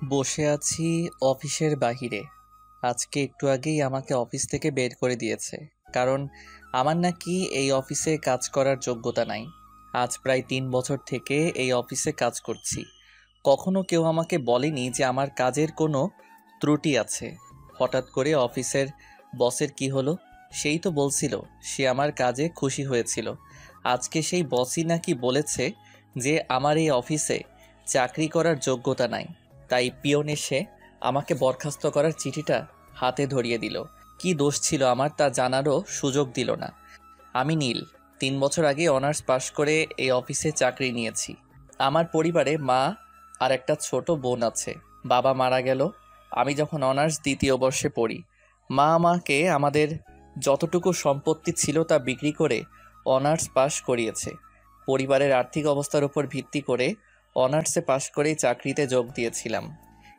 বসে আছি অফিসের বাহিরে। আজকে একটু আগেই আমাকে অফিস থেকে বের করে দিয়েছে। কারণ আমার নাকি এই অফিসে কাজ করার যোগ্যতা নাই। আজ প্রায় 3 বছর থেকে এই অফিসে কাজ করছি। কখনো কেউ আমাকে বলেনি যে আমার কাজের কোনো ত্রুটি আছে। হঠাৎ করে অফিসের বসের কি হলো? সেই তো বলছিল সে আমার কাজে খুশি হয়েছিল। আজকে সেই বসই নাকি বলেছে যে আমার এই অফিসে চাকরি করার যোগ্যতা নাই। তাই পিয়ন এসে আমাকে বরখাস্ত করার চিঠিটা হাতে ধরিয়ে দিল। কি দোষ ছিল আমার তা জানারও সুযোগ দিল না। আমি নীল, 3 বছর আগে অনার্স পাশ করে এই অফিসে চাকরি নিয়েছি। আমার পরিবারে মা আর একটা ছোট বোন আছে। বাবা মারা গেল আমি যখন অনার্স দ্বিতীয় বর্ষে পড়ি। মা আমাকে আমাদের যতটুকু সম্পত্তি ছিল তা বিক্রি করে অনার্স পাশ করিয়েছে। পরিবারের আর্থিক অবস্থার উপর ভিত্তি করে অনার্সে পাশ করেই চাকরিতে যোগ দিয়েছিলাম।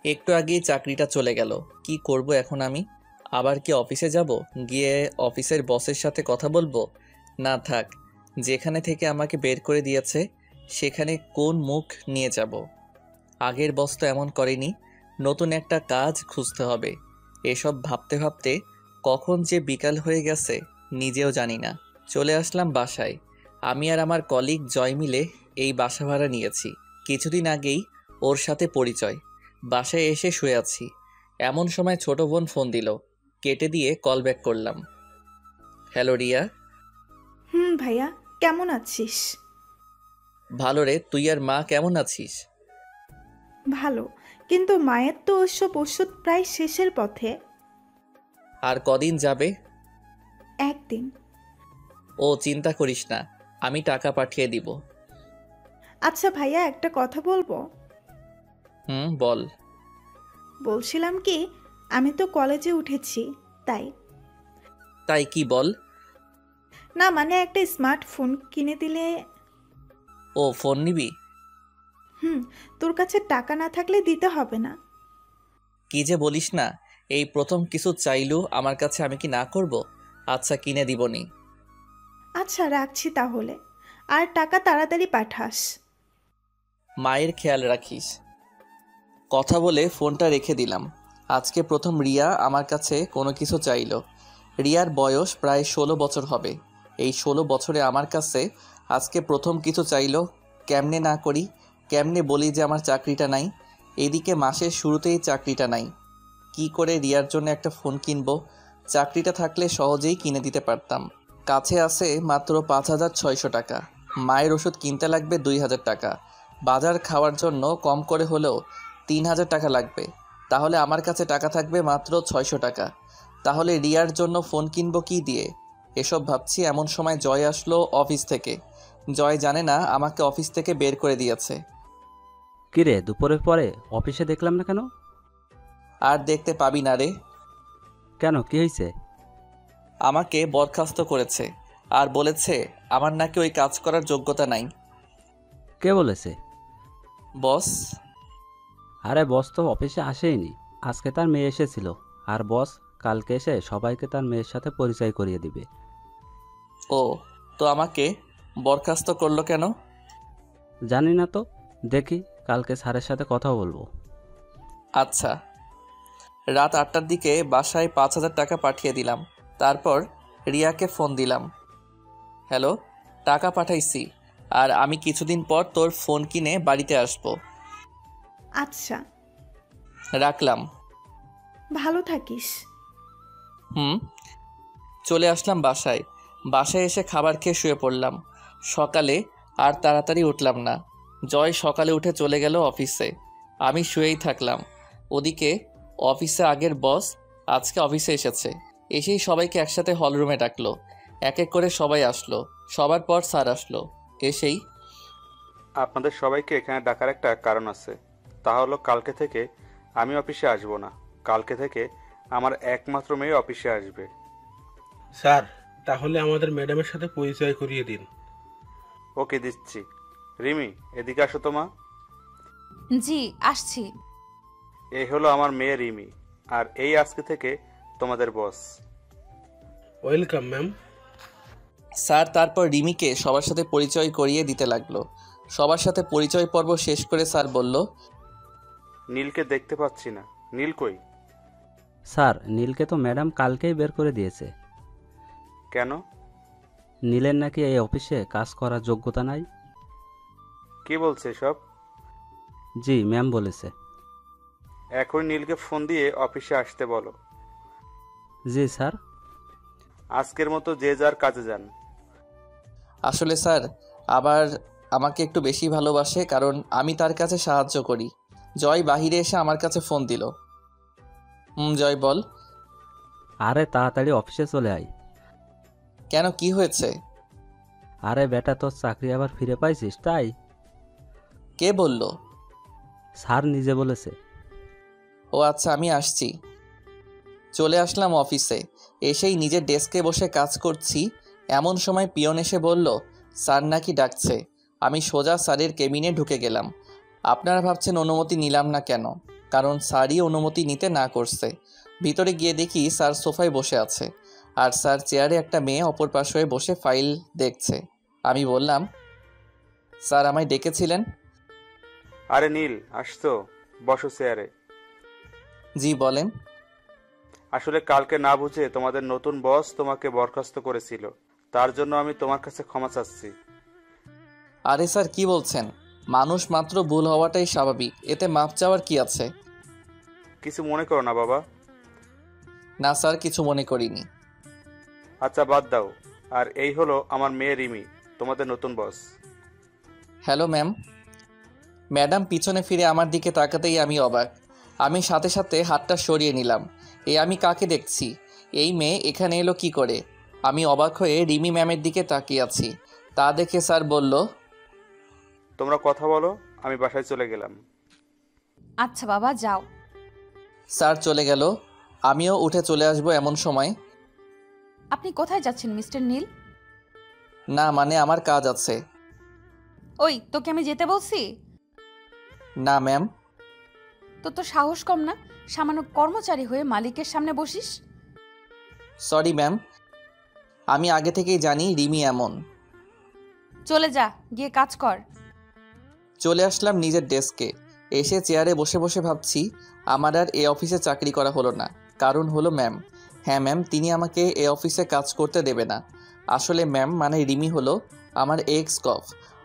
একটু আগেই চাকরিটা চলে গেল। কি করব এখন আমি? আবার কি অফিসে যাব? গিয়ে অফিসের বসের সাথে কথা বলবো? না থাক, যেখানে থেকে আমাকে বের করে দিয়েছে সেখানে কোন মুখ নিয়ে যাব? আগের বস তো এমন করেনি। নতুন একটা কাজ খুঁজতে হবে। এসব ভাবতে ভাবতে কখন যে বিকাল হয়ে গেছে নিজেও জানি না। চলে আসলাম বাসায়। আমি আর আমার কলিগ জয় মিলে এই বাসা ভাড়া নিয়েছি। কিছুদিন আগেই ওর সাথে পরিচয়। বাসায় এসে শুয়ে আছি, এমন সময় ছোট বোন ফোন দিল। কেটে দিয়ে কল ব্যাক করলাম। হ্যালো রিয়া। ভাইয়া, কেমন আছিস? ভালো রে, তুই আর মা কেমন আছিস? ভালো, কিন্তু মায়ের তো ওসব ওষুধ প্রায় শেষের পথে। আর কদিন যাবে? একদিন। ও চিন্তা করিস না, আমি টাকা পাঠিয়ে দিব। আচ্ছা ভাইয়া, একটা কথা বলবো? বল। বলছিলাম কি, আমি তো কলেজে উঠেছি, তাই। তাই কি বল? না মানে একটা স্মার্টফোন কিনে দিলে। ও ফোন নিবি? হুম, তোর কাছে টাকা না থাকলে দিতে হবে না। কি যে বলিস না, এই প্রথম কিছু চাইলু আমার কাছে, আমি কি না করব? আচ্ছা কিনে দিবনি। আচ্ছা রাখছি তাহলে, আর টাকা তাড়াতাড়ি পাঠাস। মায়ের খেয়াল রাখিস। কথা বলে ফোনটা রেখে দিলাম। আজকে প্রথম রিয়া আমার কাছে কোনো কিছু চাইলো। রিয়ার বয়স প্রায় 16 বছর হবে। এই 16 বছরে আমার কাছে আজকে প্রথম কিছু চাইলো। কেমনে না করি? কেমনে বলি যে আমার চাকরিটা নাই? এদিকে মাসের শুরুতেই চাকরিটা নাই। কি করে রিয়ার জন্য একটা ফোন কিনবো? চাকরিটা থাকলে সহজেই কিনে দিতে পারতাম। কাছে আছে মাত্র 5,600 টাকা। মায়ের ওষুধ কিনতে লাগবে 2,000 টাকা। বাজার খাওয়ার জন্য কম করে হলেও 3,000 টাকা লাগবে। তাহলে আমার কাছে টাকা থাকবে মাত্র 600 টাকা। তাহলে রিয়ার জন্য ফোন কিনবো কি দিয়ে? এসব ভাবছি এমন সময় জয় আসলো অফিস থেকে। জয় জানে না আমাকে অফিস থেকে বের করে দিয়েছে। কিরে, দুপুরের পরে অফিসে দেখলাম না কেন? আর দেখতে পাবি না রে। কেন, কি হয়েছে? আমাকে বরখাস্ত করেছে আর বলেছে আমার নাকি ওই কাজ করার যোগ্যতা নাই। কে বলেছে? বস। আরে বস তো অফিসে আসেইনি, আজকে তার মেয়ে এসেছিল। আর বস কালকে এসে সবাইকে তার মেয়ের সাথে পরিচয় করিয়ে দিবে। ও, তো আমাকে বরখাস্ত করলো কেন? জানি না তো, দেখি কালকে স্যারের সাথে কথা বলবো। আচ্ছা। রাত 8টার দিকে বাসায় 5,000 টাকা পাঠিয়ে দিলাম। তারপর রিয়াকে ফোন দিলাম। হ্যালো, টাকা পাঠাইছি, আর আমি কিছুদিন পর তোর ফোন কিনে বাড়িতে আসবো। আচ্ছা। রাখলাম। ভালো থাকিস। হুম। চলে আসলাম বাসায়। বাসায় এসে খাবার খেয়ে শুয়ে পড়লাম। সকালে আর তাড়াতাড়ি উঠলাম না। জয় সকালে উঠে চলে গেল অফিসে। আমি শুয়েই থাকলাম। ওদিকে অফিসে আগের বস আজকে অফিসে এসেছে। এসেই সবাইকে একসাথে হলরুমে ডাকলো। এক এক করে সবাই আসলো। সবার পর স্যার আসলো। এসেই আপনাদের সবাইকে এখানে ডাকার একটা কারণ আছে। তা হলো কালকে থেকে আমি অফিসে আসবো না। কালকে থেকে আমার একমাত্র মেয়ে অফিসে আসবে। স্যার, তাহলে আমাদের ম্যাডামের সাথে পরিচয় করিয়ে দিন। ওকে, দিচ্ছি। রিমি, এদিকে আসো তো মা। জি, আসছি। এই হলো আমার মেয়ে রিমি, আর এই আজকে থেকে তোমাদের বস। Welcome ma'am. স্যার তারপর রিমিকে সবার সাথে পরিচয় করিয়ে দিতে লাগলো। সবার সাথে পরিচয় পর্ব শেষ করে স্যার বলল, নীলকে দেখতে পাচ্ছি না। নীল কই? স্যার, নীলকে তো ম্যাডাম কালকেই বের করে দিয়েছে। কেন? নীলের নাকি এই অফিসে কাজ করার যোগ্যতা নাই। কে বলছে সব? জি, ম্যাম বলেছে। এখন নীলকে ফোন দিয়ে অফিসে আসতে বলো। জি স্যার। আজকের মতো যে যার কাজে যান। আসলে স্যার, আবার আমাকে একটু বেশি ভালোবাসে, কারণ আমি তার কাছে সাহায্য করি। জয় বাহিরে এসে আমার কাছে ফোন দিল। জয় বল। আরে তাড়াতাড়ি অফিসে চলে আয়। কেন, কি হয়েছে? আরে বেটা, তোর চাকরি আবার ফিরে পাইছিস তাই। কে বলল? স্যার নিজে বলেছে। ও আচ্ছা, আমি আসছি। চলে আসলাম অফিসে। এসেই নিজের ডেস্কে বসে কাজ করছি, এমন সময় পিয়ন এসে বলল স্যার নাকি ডাকছে। আমি সোজা স্যারের কেবিনে ঢুকে গেলাম। আপনারা ভাবছেন অনুমতি নিলাম না কেন? কারণ স্যারই অনুমতি নিতে না করছে। ভিতরে গিয়ে দেখি স্যার সোফায় বসে আছে, আর স্যার চেয়ারে একটা মেয়ে অপর পাশে হয়ে বসে ফাইল দেখছে। আমি বললাম, স্যার আমায় ডেকেছিলেন? আরে নীল, আসতো, বসো চেয়ারে। জি বলেন। আসলে কালকে না বুঝে তোমাদের নতুন বস তোমাকে বরখাস্ত করেছিল, তার জন্য আমি তোমার কাছে ক্ষমা চাচ্ছি। আরে স্যার, কি বলছেন? মানুষ মাত্র ভুল হওয়াটাই স্বাভাবিক, এতে মাপ চাওয়ার কি আছে? কিছু মনে করো না বাবা। না স্যার, কিছু মনে করিনি। আচ্ছা বাদ দাও। আর এই হলো আমার মেয়ে রিমি, তোমাদের নতুন বস। Hello ma'am. ম্যাডাম পিছনে ফিরে আমার দিকে তাকাতেই আমি অবাক। আমি সাথে সাথে হাতটা সরিয়ে নিলাম। আমি কাকে দেখছি? এই মেয়ে এখানে এলো কি করে? আমি অবাক হয়ে রিমি ম্যামের দিকে তাকিয়ে আছি। তা দেখে স্যার বলল, তোমরা কথা বলো, আমি বাসায় চলে গেলাম। আচ্ছা বাবা, যাও। স্যার চলে গেল। আমিও উঠে চলে আসবো এমন সময়। আপনি কোথায় যাচ্ছেন মিস্টার নীল? না মানে আমার কাজ আছে। ওই, তোকে আমি যেতে বলছি? না ম্যাম। তো সাহস কম না, সামান্য কর্মচারী হয়ে মালিকের সামনে বসিস। সরি ম্যাম, আমি আগে থেকেই জানি রিমি এমন। চলে যা, গিয়ে কাজ কর। চলে আসলাম নিজের ডেস্কে। এসে চেয়ারে বসে বসে ভাবছি, আমার আর এ অফিসে চাকরি করা হলো না। কারণ হলো ম্যাম। হ্যাঁ ম্যাম, তিনি আমাকে এ অফিসে কাজ করতে দেবে না। আসলে ম্যাম মানে রিমি হলো আমার এক্স কফ।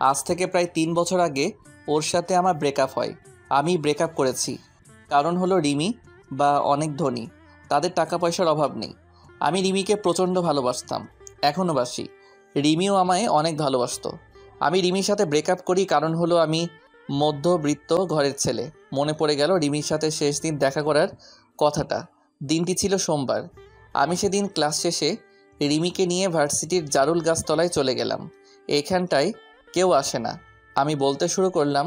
আজ থেকে প্রায় 3 বছর আগে ওর সাথে আমার ব্রেকআপ হয়। আমি ব্রেকআপ করেছি, কারণ হলো রিমি বা অনেক ধনী, তাদের টাকা পয়সার অভাব নেই। আমি রিমিকে প্রচণ্ড ভালোবাসতাম, এখনও বাসি। রিমিও আমায় অনেক ভালোবাসতো। আমি রিমির সাথে ব্রেকআপ করি, কারণ হলো আমি মধ্যবিত্ত ঘরের ছেলে। মনে পড়ে গেল রিমির সাথে শেষ দিন দেখা করার কথাটা। দিনটি ছিল সোমবার। আমি সেদিন ক্লাস শেষে রিমিকে নিয়ে ভার্সিটির জারুল গাছতলায় চলে গেলাম। এইখানটায় কেউ আসে না। আমি বলতে শুরু করলাম,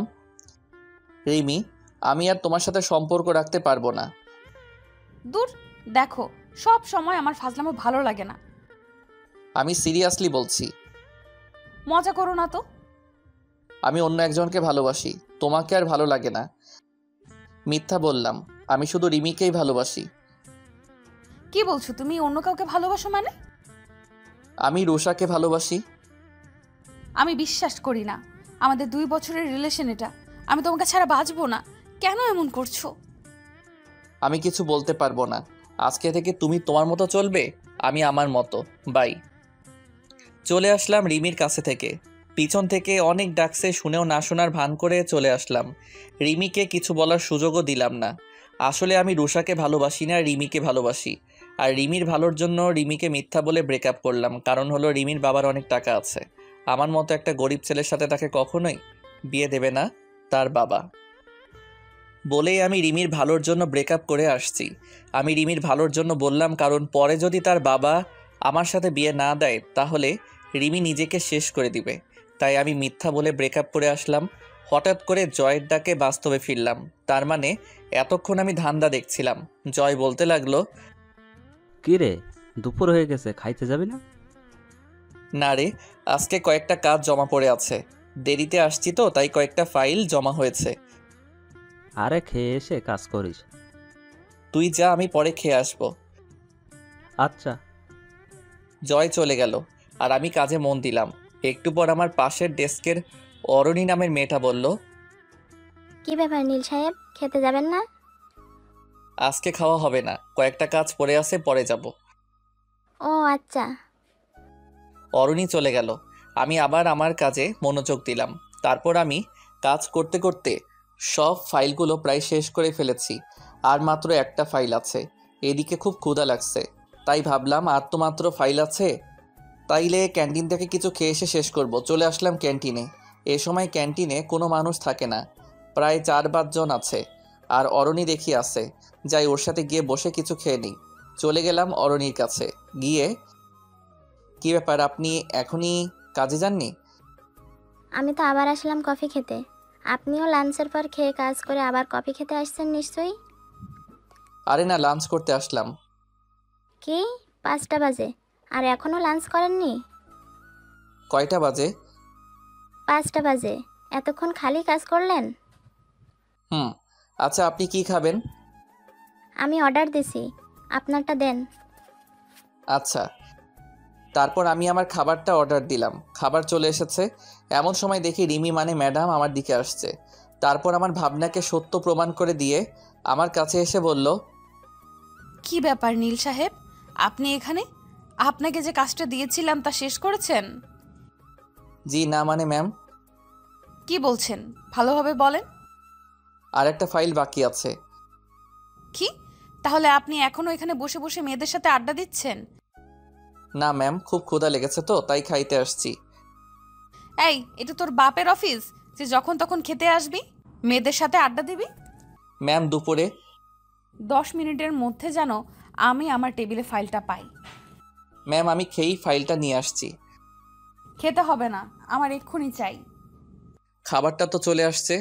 রিমি, আমি আর তোমার সাথে সম্পর্ক রাখতে পারবো না। দূর, দেখো, সব সময় আমার ফাজলামো ভালো লাগে না। আমি সিরিয়াসলি বলছি। মজা করো না তো। আমি অন্য একজনকে ভালোবাসি, তোমাকে আর ভালো লাগে না। মিথ্যা বললাম, আমি শুধু রিমিকেই ভালোবাসি। কি বলছো তুমি? অন্য কাউকে ভালোবাসো মানে? আমি রুষাকে ভালোবাসি। আমি বিশ্বাস করি না। আমাদের 2 বছরের রিলেশন এটা। আমি তোমাকে ছাড়া বাঁচবো না। কেন এমন করছো? আমি কিছু বলতে পারবো না। আজকে থেকে তুমি তোমার মতো চলবে, আমি আমার মতো। বাই। চলে আসলাম রিমির কাছে থেকে। পিছন থেকে অনেক ডাকছে, শুনেও না শোনার ভান করে চলে আসলাম। রিমিকে কিছু বলার সুযোগও দিলাম না। আসলে আমি রুষাকে ভালোবাসি না, রিমিকে ভালোবাসি। আর রিমির ভালোর জন্য রিমিকে মিথ্যা বলে ব্রেকআপ করলাম, কারণ হলো রিমির বাবার অনেক টাকা আছে। আমার মতো একটা গরিব ছেলের সাথে তাকে কখনোই বিয়ে দেবে না তার বাবা। বলেই আমি রিমির ভালোর জন্য ব্রেকআপ করে আসছি। আমি রিমির ভালোর জন্য বললাম, কারণ পরে যদি তার বাবা আমার সাথে বিয়ে না দেয় তাহলে রিমি নিজেকে শেষ করে দিবে। তাই আমি মিথ্যা বলে ব্রেকআপ করে আসলাম। হঠাৎ করে জয়ের ডাকে বাস্তবে ফিরলাম। তার মানে এতক্ষণ আমি ধান্দা দেখছিলাম। জয় বলতে লাগলো, কি রে, দুপুর হয়ে গেছে, খাইতে যাবি না? না রে, আজকে কয়েকটা কাজ জমা পড়ে আছে। দেরিতে আসছি তো, তাই কয়েকটা ফাইল জমা হয়েছে। আরে খেয়ে এসে কাজ করিস। তুই যা, আমি পরে খেয়ে আসবো। আচ্ছা। জয় চলে গেল আর আমি কাজে মন দিলাম। একটু পর আমার পাশের ডেস্কের অরণি নামের মেয়েটা বলল, কি ব্যাপার নীল সাহেব, খেতে যাবেন না? আজকে খাওয়া হবে না, কয়েকটা কাজ পড়ে আছে, পরে যাব। ও আচ্ছা। অরুণী চলে গেল। আমি আবার আমার কাজে মনোযোগ দিলাম। তারপর আমি কাজ করতে করতে সব ফাইলগুলো প্রায় শেষ করে ফেলেছি। আর মাত্র একটা ফাইল আছে। এদিকে খুব ক্ষুধা লাগছে, তাই ভাবলাম আর তো মাত্র ফাইল আছে, তাইলে ক্যান্টিন থেকে কিছু খেয়ে এসে শেষ করব। চলে আসলাম ক্যান্টিনে। এ সময় ক্যান্টিনে কোনো মানুষ থাকে না, প্রায় 4-5 জন আছে। আর অরণি দেখি আছে, যাই ওর সাথে গিয়ে বসে কিছু খেয়ে নিই। চলে গেলাম অরণির কাছে। গিয়ে, কী ব্যাপার, আপনি এখনই কাজে যাননি? আমি তো আবার আসলাম কফি খেতে। আপনিও লাঞ্চের পর খেয়ে কাজ করে আবার কফি খেতে আসছেন নিশ্চয়ই? আরে না, লাঞ্চ করতে আসলাম। কি, 5টা বাজে আর এখনো লাঞ্চ করেননি? কয়টা বাজে? 5টা বাজে। এতক্ষণ খালি কাজ করলেন? আচ্ছা, আপনি কি খাবেন? আমি অর্ডার দিছি, আপনারটা দেন। আচ্ছা। তারপর আমি আমার খাবারটা অর্ডার দিলাম। খাবার চলে এসেছে। এমন সময় দেখি রিমি মানে ম্যাডাম আমার দিকে আসছে। তারপর আমার ভাবনাকে সত্য প্রমাণ করে দিয়ে আমার কাছে এসে বলল, কি ব্যাপার নীল সাহেব, আপনি এখানে? আপনাকে যে কাজটা দিয়েছিলাম তা শেষ করেছেন? জি না মানে ম্যাম। কি বলছেন, ভালোভাবে বলেন। আর একটা ফাইল বাকি আছে। কি, তাহলে আপনি এখনো এখানে বসে বসে মেয়েদের সাথে আড্ডা দিচ্ছেন? না ম্যাম, খুব ক্ষুধা লেগেছে তো তাই খাইতে আসছি। এই, এটা তোর বাপের অফিস যে যখন তখন খেতে আসবি, মেয়েদের সাথে আড্ডা দিবি? ম্যাম দুপুরে। 10 মিনিটের মধ্যে যেন আমি আমার টেবিলে ফাইলটা পাই। ম্যাম আমি খেয়েই ফাইলটা নিয়ে আসছি। খেতে হবে না, আমার এক্ষুনি চাই। খাবারটা তো চলে আসছে।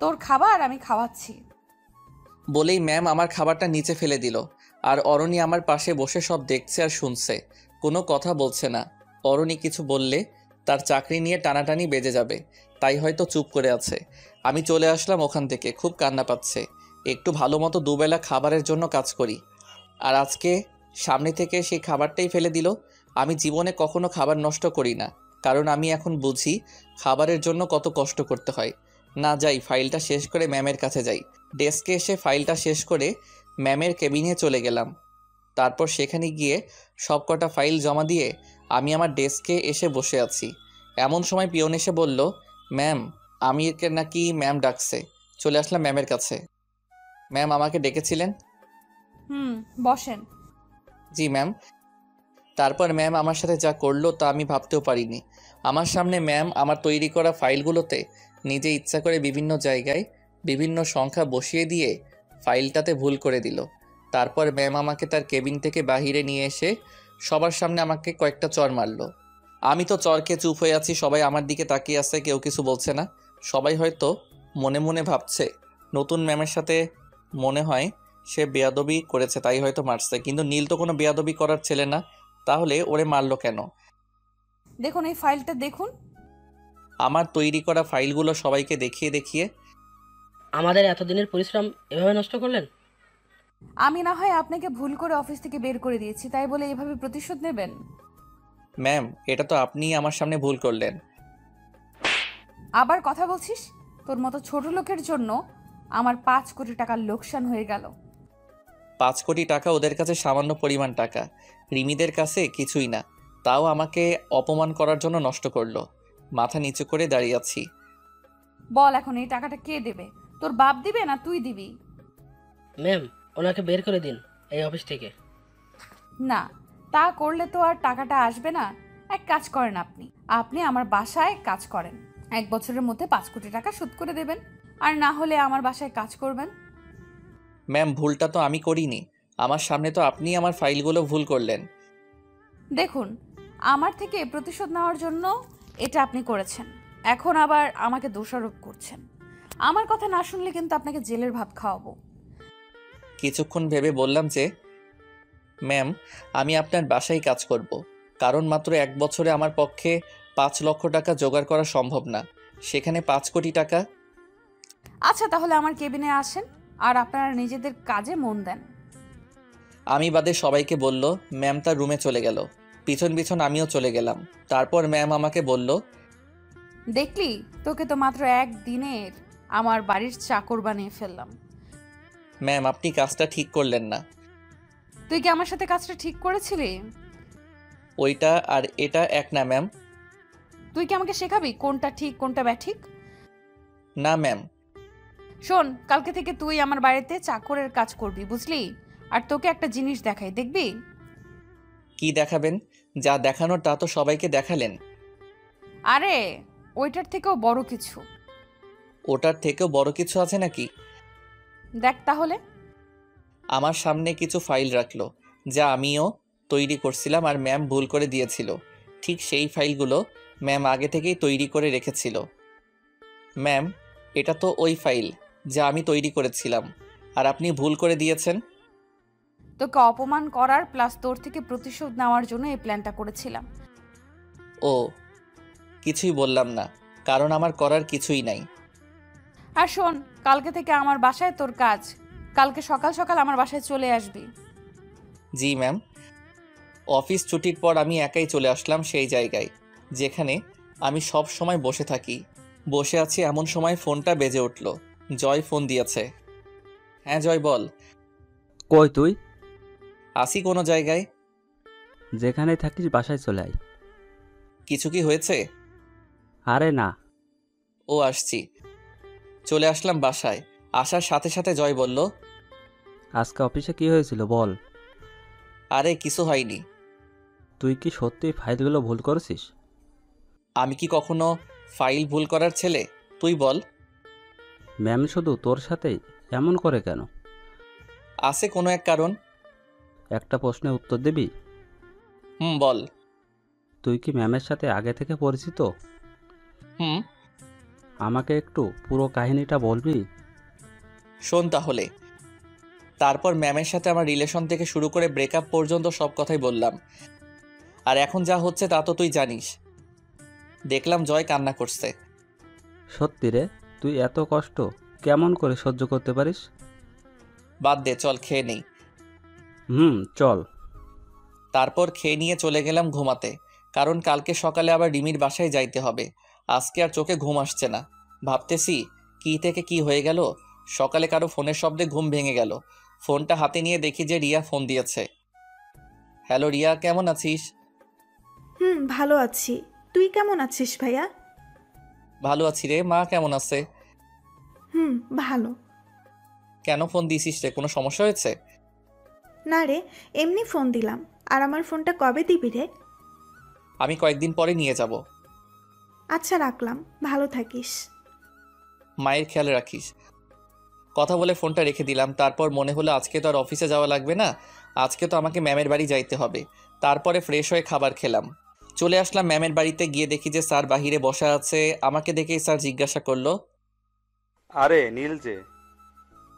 তোর খাবার আমি খাওয়াচ্ছি। বলেই ম্যাম আমার খাবারটা নিচে ফেলে দিল। আর অরণি আমার পাশে বসে সব দেখছে আর শুনছে, কোনো কথা বলছে না। অরণি কিছু বললে তার চাকরি নিয়ে টানাটানি বেজে যাবে, তাই হয়তো চুপ করে আছে। আমি চলে আসলাম ওখান থেকে, খুব কান্না পাচ্ছে। একটু ভালো মতো দুবেলা খাবারের জন্য কাজ করি, আর আজকে সামনে থেকে সেই খাবারটাই ফেলে দিল। আমি জীবনে কখনো খাবার নষ্ট করি না, কারণ আমি এখন বুঝি খাবারের জন্য কত কষ্ট করতে হয়। না, যাই ফাইলটা শেষ করে ম্যামের কাছে যাই। ডেস্কে এসে ফাইলটা শেষ করে ম্যামের কেবিনে চলে গেলাম। তারপর সেখানে গিয়ে সব কটা ফাইল জমা দিয়ে আমি আমার ডেস্কে এসে বসে আছি। এমন সময় পিয়ন এসে বলল, ম্যাম আমিরকে নাকি ম্যাম ডাকছে। চলে আসলাম ম্যামের কাছে। ম্যাম আমাকে ডেকেছিলেন? বসেন। জি ম্যাম। তারপর ম্যাম আমার সাথে যা করলো তা আমি ভাবতেও পারিনি। আমার সামনে ম্যাম আমার তৈরি করা ফাইলগুলোতে নিজে ইচ্ছা করে বিভিন্ন জায়গায় বিভিন্ন সংখ্যা বসিয়ে দিয়ে ফাইলটাতে ভুল করে দিল। তারপর ম্যাম আমাকে তার কেবিন থেকে বাহিরে নিয়ে এসে সবার সামনে আমাকে কয়েকটা চড় মারলো। আমি তো চড়কে চুপ হয়ে আছি, সবাই আমার দিকে তাকিয়ে আছে, কেউ কিছু বলছে না। সবাই হয়তো মনে মনে ভাবছে নতুন ম্যামের সাথে মনে হয় সে বেয়াদবি করেছে তাই হয়তো মারছে, কিন্তু নীল তো কোনো বেয়াদবি করার ছেলে না, তাহলে ওরে মারলো কেন? দেখুন এই ফাইলটা দেখুন। আমার তৈরি করা ফাইলগুলো সবাইকে দেখিয়ে দেখিয়ে, আমাদের এতদিনের পরিশ্রম এভাবে নষ্ট করলেন? আমি না হয় আপনাকে ভুল করে অফিস থেকে বের করে দিয়েছি, তাই বলে এভাবে প্রতিশোধ নেবেন? ম্যাম এটা তো আপনিই আমার সামনে ভুল করলেন। আবার কথা বলছিস? তোর মতো ছোট লোকের জন্য আমার 5 কোটি টাকার লোকসান হয়ে গেল। 5 কোটি টাকা ওদের কাছে সামান্য পরিমাণ টাকা, রিমিদের কাছে কিছুই না। তাও আমাকে অপমান করার জন্য নষ্ট করলো। মাথা নিচু করে দাঁড়িয়ে আছি। বল এখন এই টাকাটা কে দেবে? তোর বাপ দিবে না তুই দিবি? ম্যাম, ওনাকে বের করে দিন এই অফিস থেকে। না, তা করলে তো আর টাকাটা আসবে না। এক কাজ করেন, আপনি আমার বাসায় কাজ করেন, 1 বছরের মধ্যে 5 কোটি টাকা শোধ করে দেবেন, আর না হলে আমার বাসায় কাজ করবেন। ম্যাম ভুলটা তো আমি করিনি, আমার সামনে তো আপনিই আমার ফাইলগুলো ভুল করলেন। দেখুন, আমার থেকে প্রতিশোধ নেওয়ার জন্য এটা আপনি করেছেন, এখন আবার আমাকে দোষারোপ করছেন। আমার কথা না শুনলে কিন্তু আপনাকে জেলের ভাত খাওয়াবো। কিছুক্ষণ ভেবে বললাম যে, ম্যাম আমি আপনার বাসায় কাজ করব, কারণ মাত্র 1 বছরে আমার পক্ষে 5 লক্ষ টাকা জোগাড় করা সম্ভব না, সেখানে 5 কোটি টাকা। আচ্ছা, তাহলে আমার কেবিনে আসেন আর আপনারা নিজেদের কাজে মন দেন। আমি বাদে সবাইকে বলল। ম্যাম তার রুমে চলে গেল, পিছন পিছন আমিও চলে গেলাম। তারপর ম্যাম আমাকে বলল, দেখলি, তোকে তো মাত্র 1 দিনের আমার বাড়ির চাকর বানিয়ে ফেললাম। ম্যাম, আপনি কাজটা ঠিক করলেন না। তুই কি আমার সাথে কাজটা ঠিক করেছিলি? ওইটা আর এটা এক না ম্যাম। তুই কি আমাকে শেখাবি কোনটা ঠিক কোনটা ব্যাঠিক? না ম্যাম। শোন, কালকে থেকে তুই আমার বাড়িতে চাকরের কাজ করবি, বুঝলি? আর তোকে একটা জিনিস দেখাই, দেখবি? কি দেখাবেন? যা দেখানোর তা তো সবাইকে দেখালেন। আরে ওইটার থেকেও বড় কিছু। ওটার থেকেও বড় কিছু আছে নাকি? দেখ তাহলে। আমার সামনে কিছু ফাইল রাখলো, যা আমিও তৈরি করছিলাম আর ম্যাম ভুল করে দিয়েছিল। ঠিক সেই ফাইলগুলো ম্যাম আগে থেকেই তৈরি করে রেখেছিল। ম্যাম, এটা তো ওই ফাইল যা আমি তৈরি করেছিলাম, আর আপনি ভুল করে দিয়েছেন। তোকে অপমান করার প্লাস তোর থেকে প্রতিশোধ নেওয়ার জন্য এই প্ল্যানটা করেছিলাম। ও, কিছুই বললাম না, কারণ আমার করার কিছুই নাই। আর শোন, কালকে থেকে আমার বাসায় তোর কাজ। কালকে সকাল সকাল আমার বাসায় চলে আসবি। জি ম্যাম। অফিস ছুটির পর আমি একাই চলে আসলাম সেই জায়গায় যেখানে আমি সব সময় বসে থাকি। বসে আছি এমন সময় ফোনটা বেজে উঠল। জয় ফোন দিয়েছে। হ্যাঁ জয়, বল। কই তুই? আসি কোনো জায়গায়। যেখানেই থাকিস বাসায় চলে আয়। কিছু কি হয়েছে? আরে না। ও, আসছি। চলে আসলাম বাসায়। আসার সাথে সাথে জয় বলল, আজকে অফিসে কি হয়েছিল বল। আরে কিছু হয়নি। তুই কি সত্যি ফাইলগুলো ভুল করেছিস? আমি কি কখনো ফাইল ভুল করার ছেলে? তুই বল। ম্যাম শুধু তোর সাথেই এমন করে কেন? আছে কোনো এক কারণ। একটা প্রশ্নের উত্তর দিবি? বল। তুই কি ম্যামের সাথে আগে থেকে পরিচিত? হুম। আমাকে একটু পুরো কাহিনীটা বলবি? শোন তাহলে। তারপর ম্যামের সাথে আমার রিলেশন থেকে শুরু করে ব্রেকআপ পর্যন্ত সব কথাই বললাম। আর এখন যা হচ্ছে তা তো তুই জানিস। দেখলাম জয় কান্না করছে। সত্যি রে, তুই এত কষ্ট কেমন করে সহ্য করতে পারিস? বাদ দে, চল খেয়ে নেই। চল। তারপর খেয়ে নিয়ে চলে গেলাম ঘুমাতে, কারণ কালকে সকালে আবার রিমির বাসায় যাইতে হবে। আজকে আর চোখে ঘুম আসছে না। ভাবতেছি কি থেকে কি হয়ে গেল। সকালে কারো ফোনের শব্দে ঘুম ভেঙে গেল। ফোনটা হাতে নিয়ে দেখি যে রিয়া ফোন দিয়েছে। হ্যালো রিয়া, কেমন আছিস? ভালো আছি। তুই কেমন আছিস ভাইয়া? ভালো আছি রে। মা কেমন আছে? ভালো। কেন ফোন দিয়েছিস রে? কোনো সমস্যা হয়েছে? না রে, এমনি ফোন দিলাম। আর আমার ফোনটা কবে দিবি রে? আমি কয়েকদিন পরে নিয়ে যাব। আচ্ছা, রাখলাম। ভালো থাকিস। মায়ের খেয়াল রাখিস। কথা বলে ফোনটা রেখে দিলাম। তারপর মনে হলো আজকে তো আর অফিসে যাওয়া লাগবে না, আজকে তো আমাকে ম্যামের বাড়ি যাইতে হবে। তারপরে ফ্রেশ হয়ে খাবার খেলাম। চলে আসলাম ম্যামের বাড়িতে। গিয়ে দেখি যে স্যার বাহিরে বসা আছে। আমাকে দেখেই স্যার জিজ্ঞাসা করলো, আরে নীল যে।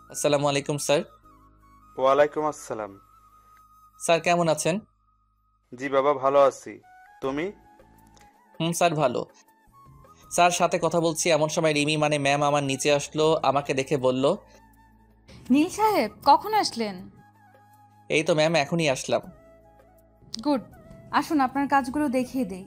আসসালামু আলাইকুম স্যার। ওয়ালাইকুম আসসালাম। স্যার কেমন আছেন? জি বাবা, ভালো আছি। তুমি? স্যার ভালো। স্যার সাথে কথা বলছি এমন সময় রিমি মানে ম্যাম আমার নিচে আসলো। আমাকে দেখে বলল, নীল সাহেব কখন আসলেন? এই তো ম্যাম, এখনই আসলাম। গুড, আসুন আপনার কাজগুলো দেখিয়ে দেই।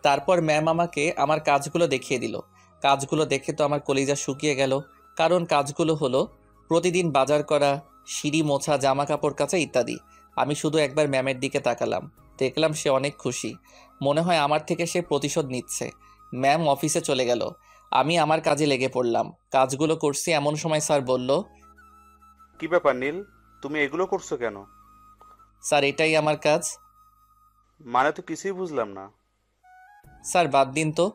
তারপর ম্যাম আমাকে আমার কাজগুলো দেখিয়ে দিল। কাজগুলো দেখে তো আমার কলিজা শুকিয়ে গেল। কারণ কাজগুলো হলো প্রতিদিন বাজার করা, সিঁড়ি মোছা, জামা কাপড় কাচা ইত্যাদি। আমি শুধু একবার ম্যামের দিকে তাকালাম। দেখলাম সে অনেক খুশি। মনে হয় আমার থেকে সে প্রতিশোধ নিচ্ছে। ম্যাম অফিসে চলে গেল। আমি আমার কাজে লেগে পড়লাম। কাজগুলো করছি এমন সময় স্যার বলল, কি ব্যাপার নীল, তুমি এগুলো করছো কেন? স্যার এটাই আমার কাজ। মানে তো কিছুই বুঝলাম না। স্যার বাদ দিন তো।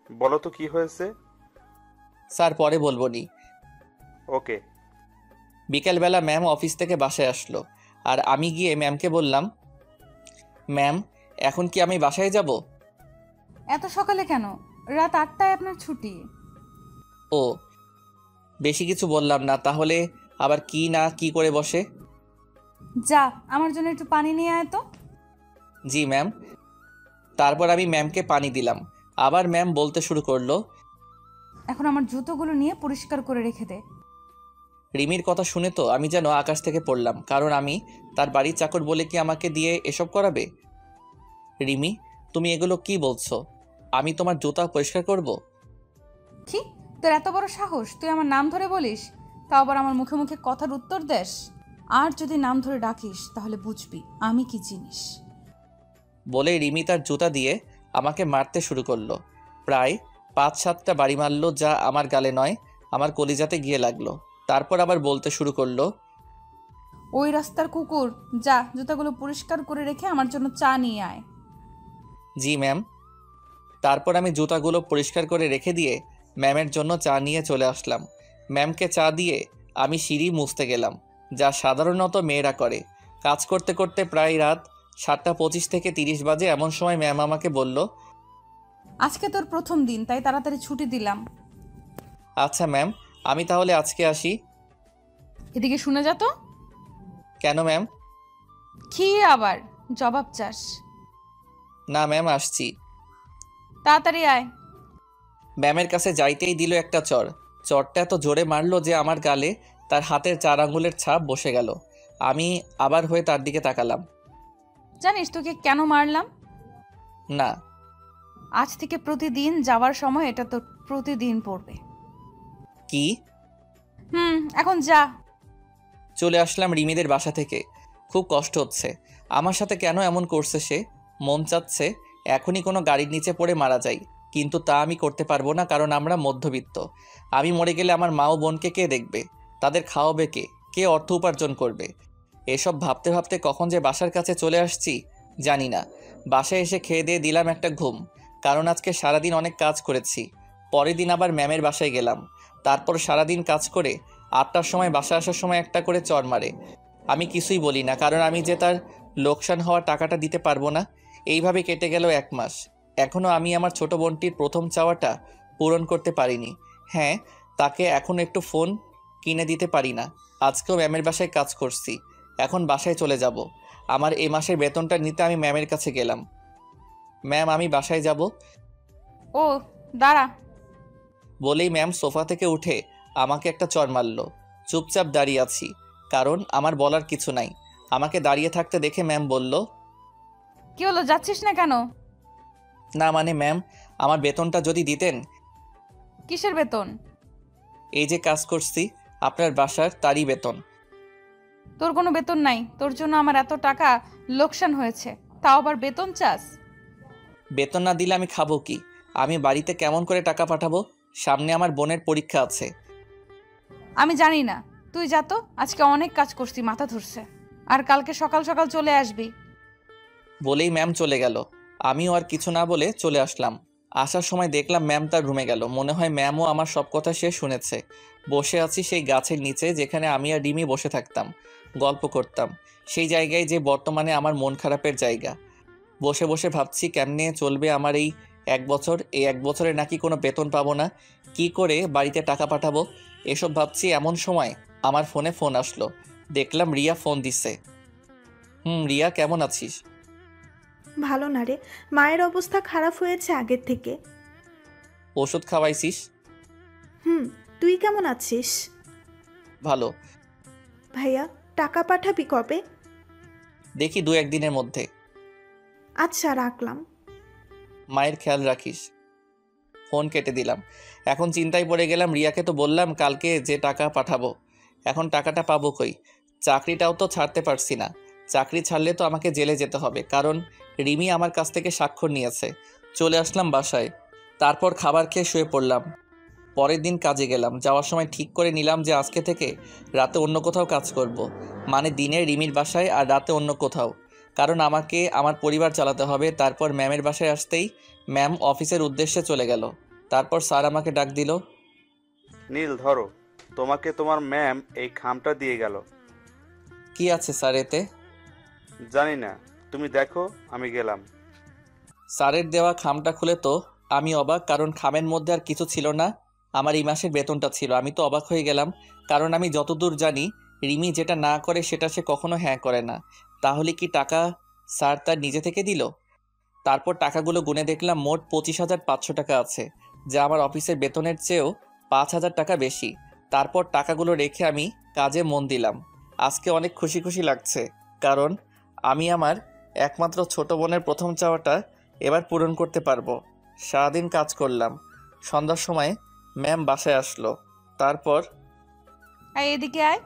বলো তো কি হয়েছে। স্যার পরে বলবো নি। ওকে। বিকেলবেলা ম্যাম অফিস থেকে বাসায় আসলো। আর আমি গিয়ে ম্যামকে বললাম, ম্যাম এখন কি আমি বাসায় যাব? এত সকালে কেন? রাত 8টায় আপনার ছুটি। ও, বেশি কিছু বললাম না। তাহলে আবার কি না কি করে বসে। যা, আমার জন্য একটু পানি নিয়ে আয় তো। জি ম্যাম। তারপর আমি ম্যামকে পানি দিলাম। আবার ম্যাম বলতে শুরু করলো, এখন আমার জুতোগুলো নিয়ে পরিষ্কার করে রেখে দে। রিমির কথা শুনে তো আমি যেন আকাশ থেকে পড়লাম। কারণ আমি তার বাড়ির চাকর বলে কি আমাকে দিয়ে এসব করাবে? রিমি, তুমি এগুলো কি বলছো? আমি তোমার জুতা পরিষ্কার করব? কি, তোর এত বড় সাহস, তুই আমার নাম ধরে বলিস, তাও আবার আমার মুখে মুখে কথার উত্তর দেস? আর যদি নাম ধরে ডাকিস তাহলে বুঝবি আমি কি জিনিস। বলে রিমি তার জুতা দিয়ে আমাকে মারতে শুরু করলো। প্রায় 5-7টা বাড়ি মারলো, যা আমার গালে নয়, আমার কলিজাতে গিয়ে লাগলো। তারপর আবার বলতে শুরু করলো, ওই রাস্তার কুকুর, যা জুতাগুলো পরিষ্কার করে রেখে আমার জন্য চা নিয়ে আয়। জি ম্যাম। তারপর আমি জুতাগুলো পরিষ্কার করে রেখে দিয়ে ম্যামের জন্য চা নিয়ে চলে আসলাম। ম্যামকে চা দিয়ে আমি সিঁড়ি মুছতে গেলাম, যা সাধারণত মেয়েরা করে। কাজ করতে করতে প্রায় রাত 7:25 থেকে 30 বাজে। এমন সময় ম্যাম আমাকে বলল, আজকে তোর প্রথম দিন, তাই তাড়াতাড়ি ছুটি দিলাম। আচ্ছা ম্যাম, আমি তাহলে আজকে আসি। এদিকে শুনে যা তো। কেন ম্যাম? কি আবার জবাব চাস? না ম্যাম, আসছি। তাড়াতাড়ি আয়। ম্যামের কাছে যাইতেই দিল একটা চড়। চড়টা এত জোরে মারলো যে আমার গালে তার হাতের 4 আঙুলের ছাপ বসে গেল। আমি আবার হয়ে তার দিকে তাকালাম। জানিস তোকে কেন মারলাম? না। আজ থেকে প্রতিদিন যাওয়ার সময় এটা তোর প্রতিদিন পড়বে। কি? এখন যা। চলে আসলাম রিমিদের বাসা থেকে। খুব কষ্ট হচ্ছে। আমার সাথে কেন এমন করছে সে? মন চাচ্ছে এখনই কোনো গাড়ির নিচে পড়ে মারা যাই, কিন্তু তা আমি করতে পারবো না, কারণ আমরা মধ্যবিত্ত। আমি মরে গেলে আমার মা ও বোনকে কে দেখবে? তাদের খাওয়াবে কে? কে অর্থ উপার্জন করবে? এসব ভাবতে ভাবতে কখন যে বাসার কাছে চলে আসছি জানি না। বাসায় এসে খেয়ে দিয়ে দিলাম একটা ঘুম, কারণ আজকে সারাদিন অনেক কাজ করেছি। পরের দিন আবার ম্যামের বাসায় গেলাম। তারপর সারাদিন কাজ করে 8টার সময় বাসা আসার সময় একটা করে চড় মারে। আমি কিছুই বলি না, কারণ আমি যে তার লোকসান হওয়া টাকাটা দিতে পারবো না। এইভাবে কেটে গেল 1 মাস। এখনও আমি আমার ছোট বোনটির প্রথম চাওয়াটা পূরণ করতে পারিনি। হ্যাঁ, তাকে এখন একটু ফোন কিনে দিতে পারি না। আজকেও ম্যামের বাসায় কাজ করছি, এখন বাসায় চলে যাব। আমার এই মাসের বেতনটা নিতে আমি ম্যামের কাছে গেলাম। ম্যাম, আমি বাসায় যাব। ও দাঁড়া। বলেই ম্যাম সোফা থেকে উঠে আমাকে একটা চড় মারল। চুপচাপ দাঁড়িয়ে আছি, কারণ আমার বলার কিছু নাই। আমাকে দাঁড়িয়ে থাকতে দেখে ম্যাম বলল, কি হলো, যাচ্ছিস না কেন? না মানে ম্যাম, আমার বেতনটা যদি দিতেন। কিসের বেতন? এই যে কাজ করছি আপনার বাসার, তারই বেতন। তোর কোনো বেতন নাই, তোর জন্য আমার এত টাকা লোকসান হয়েছে, তাও আবার বেতন চাস? বেতন না দিলে আমি খাবো কি? আমি বাড়িতে কেমন করে টাকা পাঠাবো? সামনে আমার বোনের পরীক্ষা আছে। আমি জানি না, তুই যা তো। আজকে অনেক কাজ করছি, মাথা ধরছে। আর কালকে সকাল সকাল চলে আসবি। বলেই ম্যাম চলে গেল। আমিও আর কিছু না বলে চলে আসলাম। আসার সময় দেখলাম ম্যাম তার রুমে গেল। মনে হয় ম্যামও আমার সব কথা সে শুনেছে। বসে আছি সেই গাছের নিচে, যেখানে আমি আর রিমি বসে থাকতাম, গল্প করতাম। সেই জায়গায় যে বর্তমানে আমার মন খারাপের জায়গা। বসে বসে ভাবছি কেমনে চলবে আমার এই 1 বছর। এই 1 বছরে নাকি কোনো বেতন পাবো না, কি করে বাড়িতে টাকা পাঠাবো এসব ভাবছি। এমন সময় আমার ফোনে ফোন আসলো। দেখলাম রিয়া ফোন দিছে। রিয়া, কেমন আছিস? ভালো না রে, মায়ের অবস্থা খারাপ হয়েছে আগের থেকে। ওষুধ খাওয়াইছিস? তুই কেমন আছিস? ভালো। ভাইয়া, টাকা পাঠাবি কবে? দেখি 2-1 দিনের মধ্যে। আচ্ছা, রাখলাম। মায়ের খেয়াল রাখিস। ফোন কেটে দিলাম। এখন চিন্তায় পড়ে গেলাম। রিয়াকে তো বললাম কালকে যে টাকা পাঠাবো, এখন টাকাটা পাবো কই? চাকরিটাও তো ছাড়তে পারছি না। চাকরি ছাড়লে তো আমাকে জেলে যেতে হবে, কারণ রিমি আমার কাছ থেকে স্বাক্ষর নিয়েছে। চলে আসলাম বাসায়। তারপর খাবার খেয়ে শুয়ে পড়লাম। পরের দিন কাজে গেলাম। যাওয়ার সময় ঠিক করে নিলাম যে আজকে থেকে রাতে অন্য কোথাও কাজ করব। মানে দিনে রিমির বাসায় আর রাতে অন্য কোথাও, কারণ আমাকে আমার পরিবার চালাতে হবে। তারপর ম্যামের বাসায় আসতেই ম্যাম অফিসের উদ্দেশ্যে চলে গেল। তারপর স্যার আমাকে ডাক দিল। নীল, ধরো, তোমাকে তোমার ম্যাম এই খামটা দিয়ে গেল। কি আছে স্যার এতে? জানি না, তুমি দেখো, আমি গেলাম। স্যারের দেওয়া খামটা খুলে তো আমি অবাক, কারণ খামের মধ্যে আর কিছু ছিল না, আমার এই মাসের বেতনটা ছিল। আমি তো অবাক হয়ে গেলাম, কারণ আমি যতদূর জানি রিমি যেটা না করে সেটা সে কখনো হ্যাঁ করে না। তাহলে কি টাকা স্যার তার নিজে থেকে দিল? তারপর টাকাগুলো গুনে দেখলাম মোট 25,500 টাকা আছে, যা আমার অফিসের বেতনের চেয়েও 5,000 টাকা বেশি। তারপর টাকাগুলো রেখে আমি কাজে মন দিলাম। আজকে অনেক খুশি খুশি লাগছে, কারণ আমি আমার একমাত্র ছোট বোনের প্রথম চাওয়াটা এবার পূরণ করতে পারবো। সারাদিন কাজ করলাম। সন্ধ্যার সময় ম্যাম বাসায় আসলো। তারপর? আয় এদিকে আয়।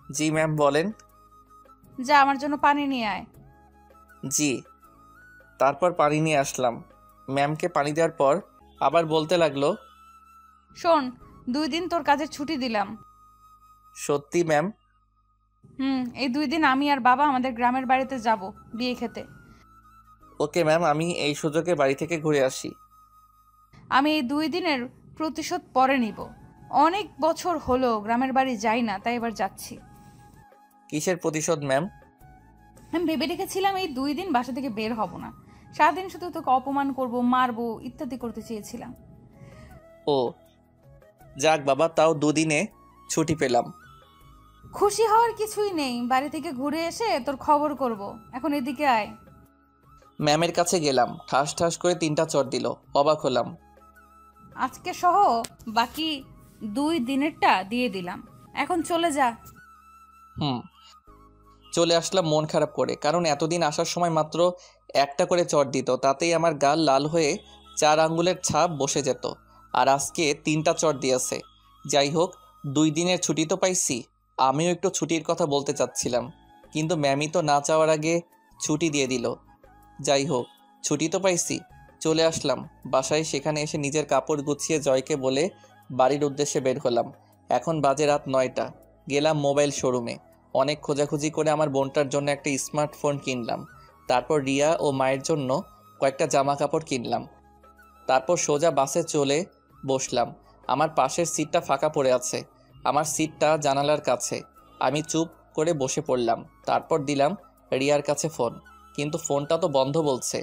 জি ম্যাম বলেন। যা আমার জন্য পানি নিয়ে আয়। জি। তারপর পানি নিয়ে আসলাম। ম্যামকে পানি দেওয়ার পর আবার বলতে লাগলো, শোন, 2 দিন তোর কাজের ছুটি দিলাম। সত্যি ম্যাম? এই 2 দিন আমি আর বাবা আমাদের গ্রামের বাড়িতে যাব বিয়ে খেতে। ওকে ম্যাম, আমি এই সুযোগে বাড়ি থেকে ঘুরে আসি। আমি এই 2 দিনের প্রতিশোধ পরে নিব। অনেক বছর হলো গ্রামের বাড়ি যাই না, তাই এবার যাচ্ছি। কিসের প্রতিশোধ ম্যাম? আমি ভেবে রেখেছিলাম এই 2 দিন বাসা থেকে বের হব না। সারাদিন শুধু তোকে অপমান করব, মারবো, ইত্যাদি করতে চেয়েছিলাম। ও যাক বাবা, তাও দুদিনে ছুটি পেলাম। খুশি হওয়ার কিছুই নেই, বাড়ি থেকে ঘুরে এসে তোর খবর করব। এখন এদিকে আয়। ম্যামের কাছে গেলাম, ঠাস ঠাস করে 3টা চর দিল। অবাক হলাম। আজকে সহ বাকি 2 দিনেরটা দিয়ে দিলাম, এখন চলে যা। চলে আসলাম মন খারাপ করে, কারণ এতদিন আসার সময় মাত্র একটা করে চর দিত, তাতেই আমার গাল লাল হয়ে 4 আঙ্গুলের ছাপ বসে যেত। আর আজকে 3টা চর দিয়েছে। যাই হোক, 2 দিনের ছুটি তো পাইছি। আমিও একটু ছুটির কথা বলতে চাচ্ছিলাম, কিন্তু ম্যামই তো না চাওয়ার আগে ছুটি দিয়ে দিল। যাই হোক, ছুটি তো পাইছি। চলে আসলাম বাসায়। সেখানে এসে নিজের কাপড় গুছিয়ে জয়কে বলে বাড়ির উদ্দেশ্যে বের হলাম। এখন বাজে রাত 9টা। গেলাম মোবাইল শোরুমে। অনেক খোঁজাখুঁজি করে আমার বোনটার জন্য একটা স্মার্টফোন কিনলাম। তারপর রিয়া ও মায়ের জন্য কয়েকটা জামা কাপড় কিনলাম। তারপর সোজা বাসে চলে বসলাম। আমার পাশের সিটটা ফাঁকা পড়ে আছে। আমার সিটটা জানালার কাছে। আমি চুপ করে বসে পড়লাম। তারপর দিলাম রিয়ার কাছে ফোন, কিন্তু ফোনটা তো বন্ধ বলছে।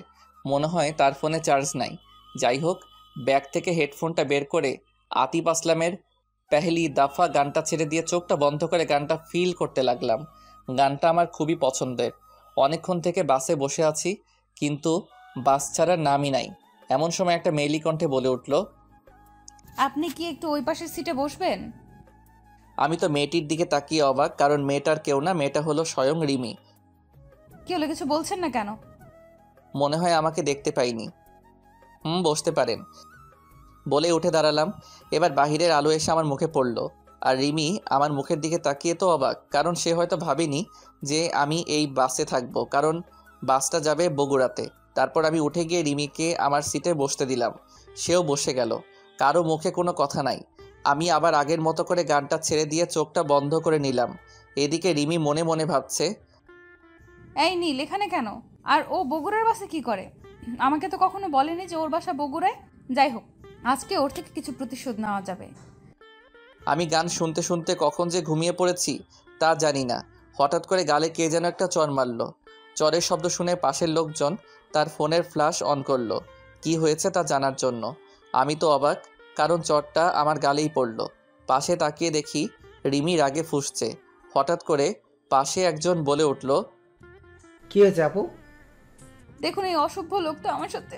মনে হয় তার ফোনে চার্জ নাই। যাই হোক, ব্যাগ থেকে হেডফোনটা বের করে আতিফ আসলামের পেহলি দাফা গানটা ছেড়ে দিয়ে চোখটা বন্ধ করে গানটা ফিল করতে লাগলাম। গানটা আমার খুবই পছন্দের। অনেকক্ষণ থেকে বাসে বসে আছি, কিন্তু বাস ছাড়ার নামই নাই। এমন সময় একটা মেয়েলি কণ্ঠে বলে উঠল, আপনি কি একটু ওই পাশের সিটে বসবেন? আমি তো মেয়েটির দিকে তাকিয়ে অবাক, কারণ মেয়েটার কেউ না, মেয়েটা হলো স্বয়ং রিমি। কি হলো, কিছু বলছেন না কেন? মনে হয় আমাকে দেখতে পাইনি। বসতে পারেন বলে উঠে দাঁড়ালাম। এবার বাহিরের আলো এসে আমার মুখে পড়ল, আর রিমি আমার মুখের দিকে তাকিয়ে তো অবাক, কারণ সে হয়তো ভাবেনি যে আমি এই বাসে থাকবো, কারণ বাসটা যাবে বগুড়াতে। তারপর আমি উঠে গিয়ে রিমিকে আমার সিটে বসতে দিলাম। সেও বসে গেল। কারো মুখে কোনো কথা নাই। আমি আবার আগের মতো করে গানটা ছেড়ে দিয়ে চোখটা বন্ধ করে নিলাম। এদিকে রিমি মনে মনে ভাবছে, এই নীল এখানে কেন? আর ও বগুড়ার বাসে কি করে? আমাকে তো কখনো বলেনি যে ওর বাসা বগুড়ায়। যাই হোক, আজকে ওর থেকে কিছু প্রতিশোধ নেওয়া যাবে। আমি গান শুনতে শুনতে কখন যে ঘুমিয়ে পড়েছি তা জানি না। হঠাৎ করে গালে কে যেন একটা চর মারল। চরের শব্দ শুনে পাশের লোকজন তার ফোনের ফ্ল্যাশ অন করলো কি হয়েছে তা জানার জন্য। আমি তো অবাক, কারণ চরটা আমার গালেই পড়ল। পাশে তাকিয়ে দেখি রিমি রাগে ফুঁসছে। হঠাৎ করে পাশে একজন বলে উঠল, কি হয়েছে আপু? দেখুন, এই অসভ্য লোকটা আমার সাথে।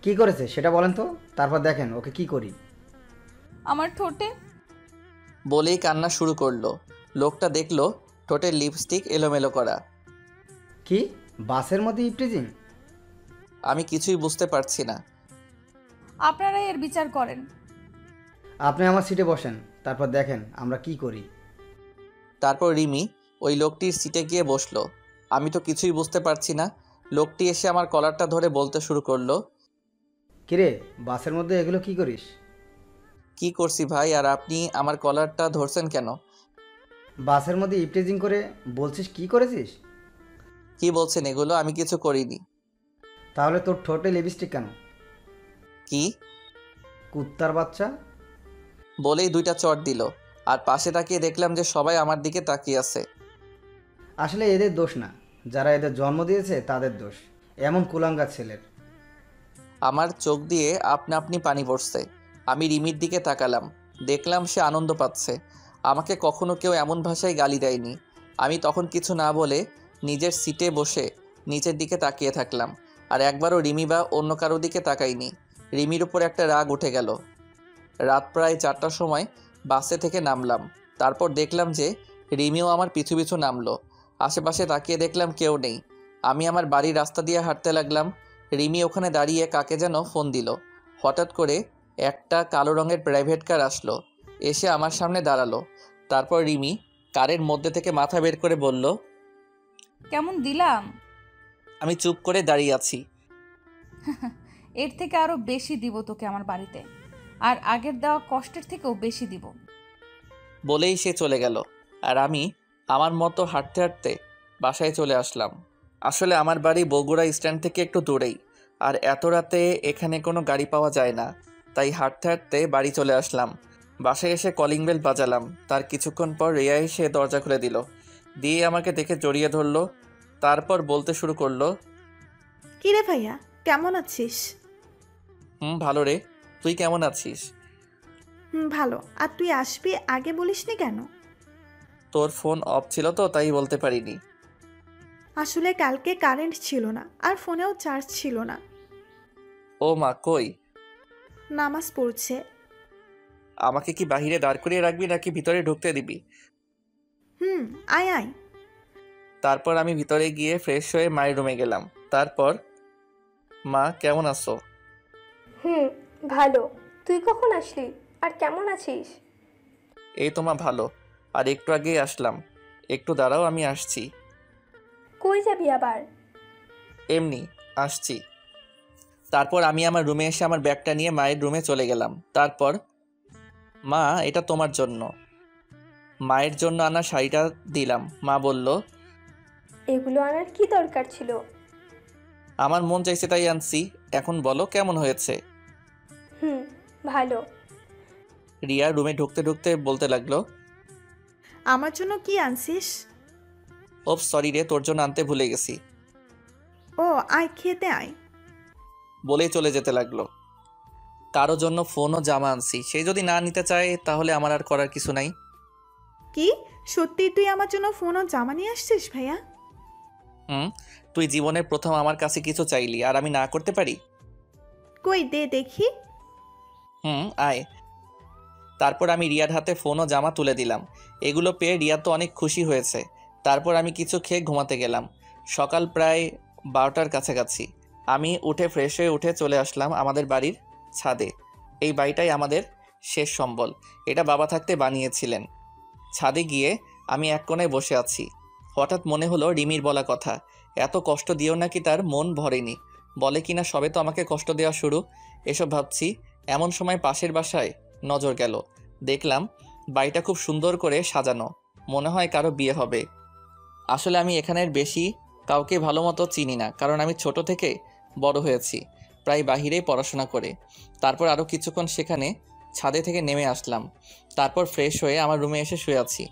কি করেছে সেটা বলেন তো, তারপর দেখেন ওকে কি করি। আমার ঠোঁটে। বলেই কান্না শুরু করলো। লোকটা দেখলো ঠোঁটের লিপস্টিক এলোমেলো করা। কি বাসের মধ্যে ইপটিজিং? আমি কিছুই বুঝতে পারছি না। আপনারাই এর বিচার করেন। আপনি আমার সিটে বসেন, তারপর দেখেন আমরা কি করি। তারপর রিমি ওই লোকটির সিটে গিয়ে বসলো। আমি তো কিছুই বুঝতে পারছি না। লোকটি এসে আমার কলারটা ধরে বলতে শুরু করলো, কিরে বাসের মধ্যে এগুলো কি করিস? কি করছি ভাই, আর আপনি আমার কলারটা ধরছেন কেন? বাসের মধ্যে ইপটিজিং করে বলছিস কি করেছিস? কি বলছেন এগুলো? আমি কিছু করিনি। তাহলে তোর ঠোঁটে লিপস্টিক কেন? কি? কুত্তার বাচ্চা। বলেই 2টা চট দিল। আর পাশে তাকিয়ে দেখলাম যে সবাই আমার দিকে তাকিয়ে আছে। আসলে এদের দোষ না, যারা এদের জন্ম দিয়েছে তাদের দোষ, এমন কুলাঙ্গার ছেলের। আমার চোখ দিয়ে আপনা আপনি পানি পড়ছে। আমি রিমির দিকে তাকালাম, দেখলাম সে আনন্দ পাচ্ছে। আমাকে কখনো কেউ এমন ভাষায় গালি দেয়নি। আমি তখন কিছু না বলে নিজের সিটে বসে নিচের দিকে তাকিয়ে থাকলাম, আর একবারও রিমি বা অন্য কারো দিকে তাকাইনি। রিমির উপর একটা রাগ উঠে গেল। রাত প্রায় 4টার সময় বাসে থেকে নামলাম। তারপর দেখলাম যে রিমিও আমার পিছু পিছু নামলো। আশেপাশে তাকিয়ে দেখলাম কেউ নেই। আমি আমার বাড়ির রাস্তা দিয়ে হাঁটতে লাগলাম। রিমি ওখানে দাঁড়িয়ে কাকে যেন ফোন দিল। হঠাৎ করে একটা কালো রঙের প্রাইভেট কার আসলো, এসে আমার সামনে দাঁড়ালো। তারপর রিমি কারের মধ্যে থেকে মাথা বের করে বলল, কেমন দিলাম? আমি চুপ করে দাঁড়িয়ে আছি। এর থেকে আরো বেশি দিব তোকে আমার বাড়িতে, আর আগের দেওয়া কষ্টের থেকেও বেশি দিব। বলেই সে চলে গেল, আর আমি আমার মতো হাঁটতে হাঁটতে বাসায় চলে আসলাম। আসলে আমার বাড়ি বগুড়া স্ট্যান্ড থেকে একটু দূরেই, আর এত রাতে এখানে কোনো গাড়ি পাওয়া যায় না, তাই হাঁটতে হাঁটতে বাড়ি চলে আসলাম। বাসায় এসে কলিং বেল বাজালাম। তার কিছুক্ষণ পর রিয়া এসে দরজা খুলে দিল, দিয়ে আমাকে দেখে জড়িয়ে ধরলো। তারপর বলতে শুরু করলো, কিরে ভাইয়া, কেমন আছিস? ভালো রে, তুই কেমন আছিস? ভালো। আর তুই আসবি আগে বলিসনি কেন? তোর ফোন অফ ছিল তো, তাই বলতে পারিনি। আসলে কালকে কারেন্ট ছিল না, আর ফোনেও চার্জ ছিল না। ও মা, কই? নামাজ পড়ছে। আমাকে কি বাহিরে দাঁড় করিয়ে রাখবি নাকি ভিতরে ঢুকতে দিবি? আয় আয়। তারপর আমি ভিতরে গিয়ে ফ্রেশ হয়ে মায়ের রুমে গেলাম। তারপর, মা কেমন আছো? ভালো। তুই কখন আসলি আর কেমন আছিস? এই তো মা, ভালো। আর একটু আগেই আসলাম। একটু দাঁড়াও, আমি আসছি। কই যাবি আবার? এমনি আসছি। তারপর আমি আমার রুমে এসে আমার ব্যাগটা নিয়ে মায়ের রুমে চলে গেলাম। তারপর, মা এটা তোমার জন্য। মায়ের জন্য আনা শাড়িটা দিলাম। মা বলল, এগুলো আনার কি দরকার ছিল? আমার মন চাইছে তাই আনছি। এখন বলো কেমন হয়েছে? ভালো। রিয়া রুমে ঢুকতে ঢুকতে বলতে লাগলো, আমার জন্য কি আনছিস? ও সরি রে, তোর জন্য আনতে ভুলে গেছি। ও আয়, খেতে আয়। বলেই চলে যেতে লাগলো। কারো জন্য ফোন ও জামা আনছি, সে যদি না নিতে চায় তাহলে আমার আর করার কিছু নাই। কি সত্যি তুই আমার জন্য ফোন ও জামা নিয়ে আসছিস ভাইয়া? তুই জীবনের প্রথম আমার কাছে কিছু চাইলি, আর আমি না করতে পারি? কই দে দেখি। আয়। তারপর আমি রিয়ার হাতে ফোন ও জামা তুলে দিলাম। এগুলো পেয়ে রিয়া তো অনেক খুশি হয়েছে। তারপর আমি কিছু খেয়ে ঘুমাতে গেলাম। সকাল প্রায় 12টার কাছাকাছি। আমি উঠে ফ্রেশ হয়ে উঠে চলে আসলাম আমাদের বাড়ির ছাদে। এই বাড়িটাই আমাদের শেষ সম্বল। এটা বাবা থাকতে বানিয়েছিলেন। ছাদে গিয়ে আমি এক কোণায় বসে আছি। হঠাৎ মনে হলো রিমির বলা কথা, এত কষ্ট দিও নাকি তার মন ভরেনি। বলে কিনা সবে তো আমাকে কষ্ট দেওয়া শুরু। এসব ভাবছি, এমন সময় পাশের বাসায় নজর গেল। দেখলাম বাড়িটা খুব সুন্দর করে সাজানো, মনে হয় কারো বিয়ে হবে। আসলে আমি এখানের বেশি কাউকে ভালো মতো চিনি না, কারণ আমি ছোট থেকে বড় হয়েছি প্রায় বাহিরেই পড়াশোনা করে। তারপর আরও কিছুক্ষণ সেখানে ছাদে থেকে নেমে আসলাম। তারপর ফ্রেশ হয়ে আমার রুমে এসে শুয়ে আছি।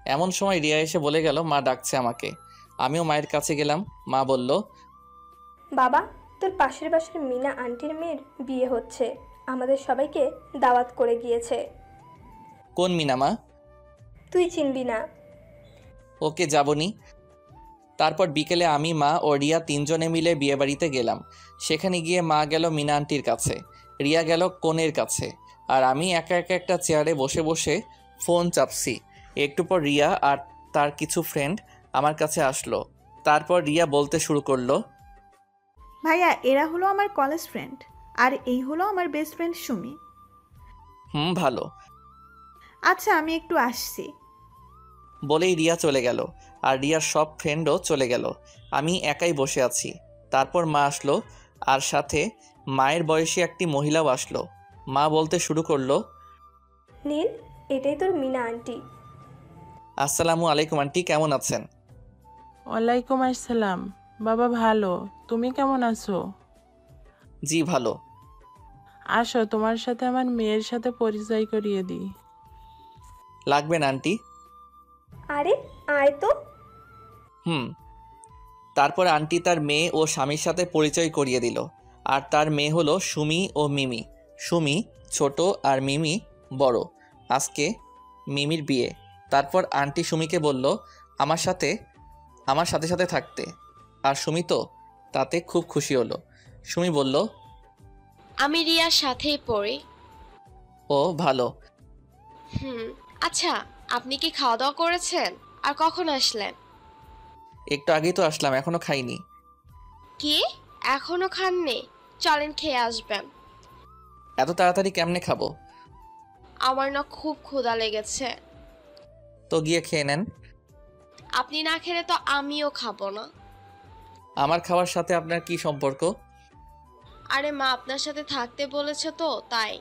এমন সময় রিয়া এসে বলে গেল মা ডাকছে আমাকে। আমিও মায়ের কাছে গেলাম। মা বলল, বাবা, তোর পাশের বাসার মিনা আন্টির মেয়ের বিয়ে হচ্ছে, আমাদের সবাইকে দাওয়াত করে গিয়েছে। কোন মিনা মা? তুই চিনবি না। ওকে, যাবনি। তারপর বিকেলে আমি, মা ও রিয়া তিনজনে মিলে বিয়েবাড়িতে গেলাম। সেখানে গিয়ে মা গেল মিনা আন্টির কাছে, রিয়া গেল কনের কাছে, আর আমি একা একা একটা চেয়ারে বসে বসে ফোন চাপছি। একটু পর রিয়া আর তার কিছু ফ্রেন্ড আমার কাছে আসলো। তারপর রিয়া বলতে শুরু করলো, ভাইয়া এরা হলো আমার কলেজ ফ্রেন্ড, আর এই হলো আমার বেস্ট ফ্রেন্ড সুমি। ভালো। আচ্ছা আমি একটু আসছি। বলেই রিয়া চলে গেল, আর রিয়ার সব ফ্রেন্ডও চলে গেল। আমি একাই বসে আছি। তারপর মা আসলো, আর সাথে মায়ের বয়সী একটি মহিলাও আসলো। মা বলতে শুরু করলো, নীল, এটাই তোর মিনা আন্টি। আসসালামু আলাইকুম আন্টি, কেমন আছেন? ওয়ালাইকুম আসসালাম। বাবা ভালো, তুমি কেমন আছো? জি ভালো। আসো, তোমার সাথে আমার মেয়ের সাথে পরিচয় করিয়ে দিই। লাগবে না আন্টি। আরে আয় তো। তারপর আন্টি তার মেয়ে ও স্বামীর সাথে পরিচয় করিয়ে দিল। আর তার মেয়ে হলো সুমি ও মিমি। সুমি ছোট আর মিমি বড়। আজকে মিমির বিয়ে। তারপর আন্টি সুমিকে বলল আমার সাথে সাথে থাকতে, আর সুমি তো তাতে খুব খুশি হলো। সুমি বলল, আমি রিয়ার সাথেই পড়ি। ও ভালো। আচ্ছা, আপনি কি খাওয়া দাওয়া করেছেন? আর কখন আসলেন? একটু আগেই তো আসলাম, এখনো খাইনি। কি, এখনো খাননি? চলেন খেয়ে আসবেন। এত তাড়াতাড়ি কেমনে খাবো? আমার না খুব ক্ষুধা লেগেছে। তো গিয়ে খেয়ে নেন। আপনি না খেলে তো আমিও খাবো না। আমার খাওয়ার সাথে আপনার কি সম্পর্ক? আরে মা আপনার সাথে থাকতে বলেছে তো তাই।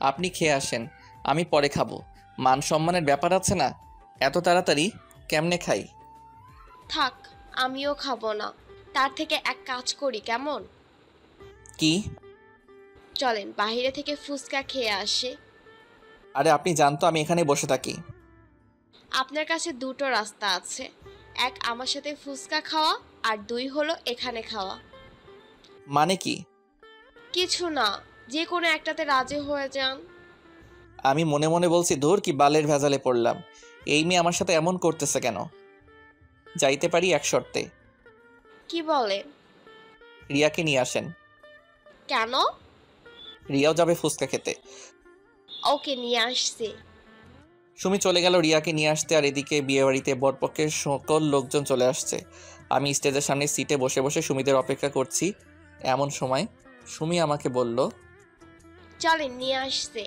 আপনি খেয়ে আসেন, আমি পরে খাবো। মান সম্মানের ব্যাপার আছে না? এত তাড়াতাড়ি কেমনে খাই? থাক, আমিও খাবো না। তার থেকে এক কাজ করি কেমন? কি? চলেন বাইরে থেকে ফুচকা খেয়ে আসি। আরে আপনি জানতো আমি এখানে বসে থাকি। আপনার কাছে দুটো রাস্তা আছে, এক আমার সাথে ফুচকা খাওয়া আর দুই হলো এখানে খাওয়া। মানে কি? কিছু না, যে কোনো একটাতে রাজি হয়ে যান। আমি মনে মনে বলছি, ধুর কি বালের ভেজালে পড়লাম, এই মেয়ে আমার সাথে এমন করতেছে কেন? যাইতে পারি এক শর্তে। কি বলে? রিয়াকে নিয়ে আসেন। কেন? রিয়াও যাবে ফুচকা খেতে। ওকে নিয়ে আসছি। সুমি চলে গেল রিয়াকে নিয়ে আসতে, আর এদিকে বিয়েবাড়িতে বরপক্ষের সকল লোকজন চলে আসছে। আমি স্টেজের সামনে সিটে বসে বসে সুমিদের অপেক্ষা করছি। এমন সময় সুমি আমাকে বলল, চলেন নিয়ে আসছি।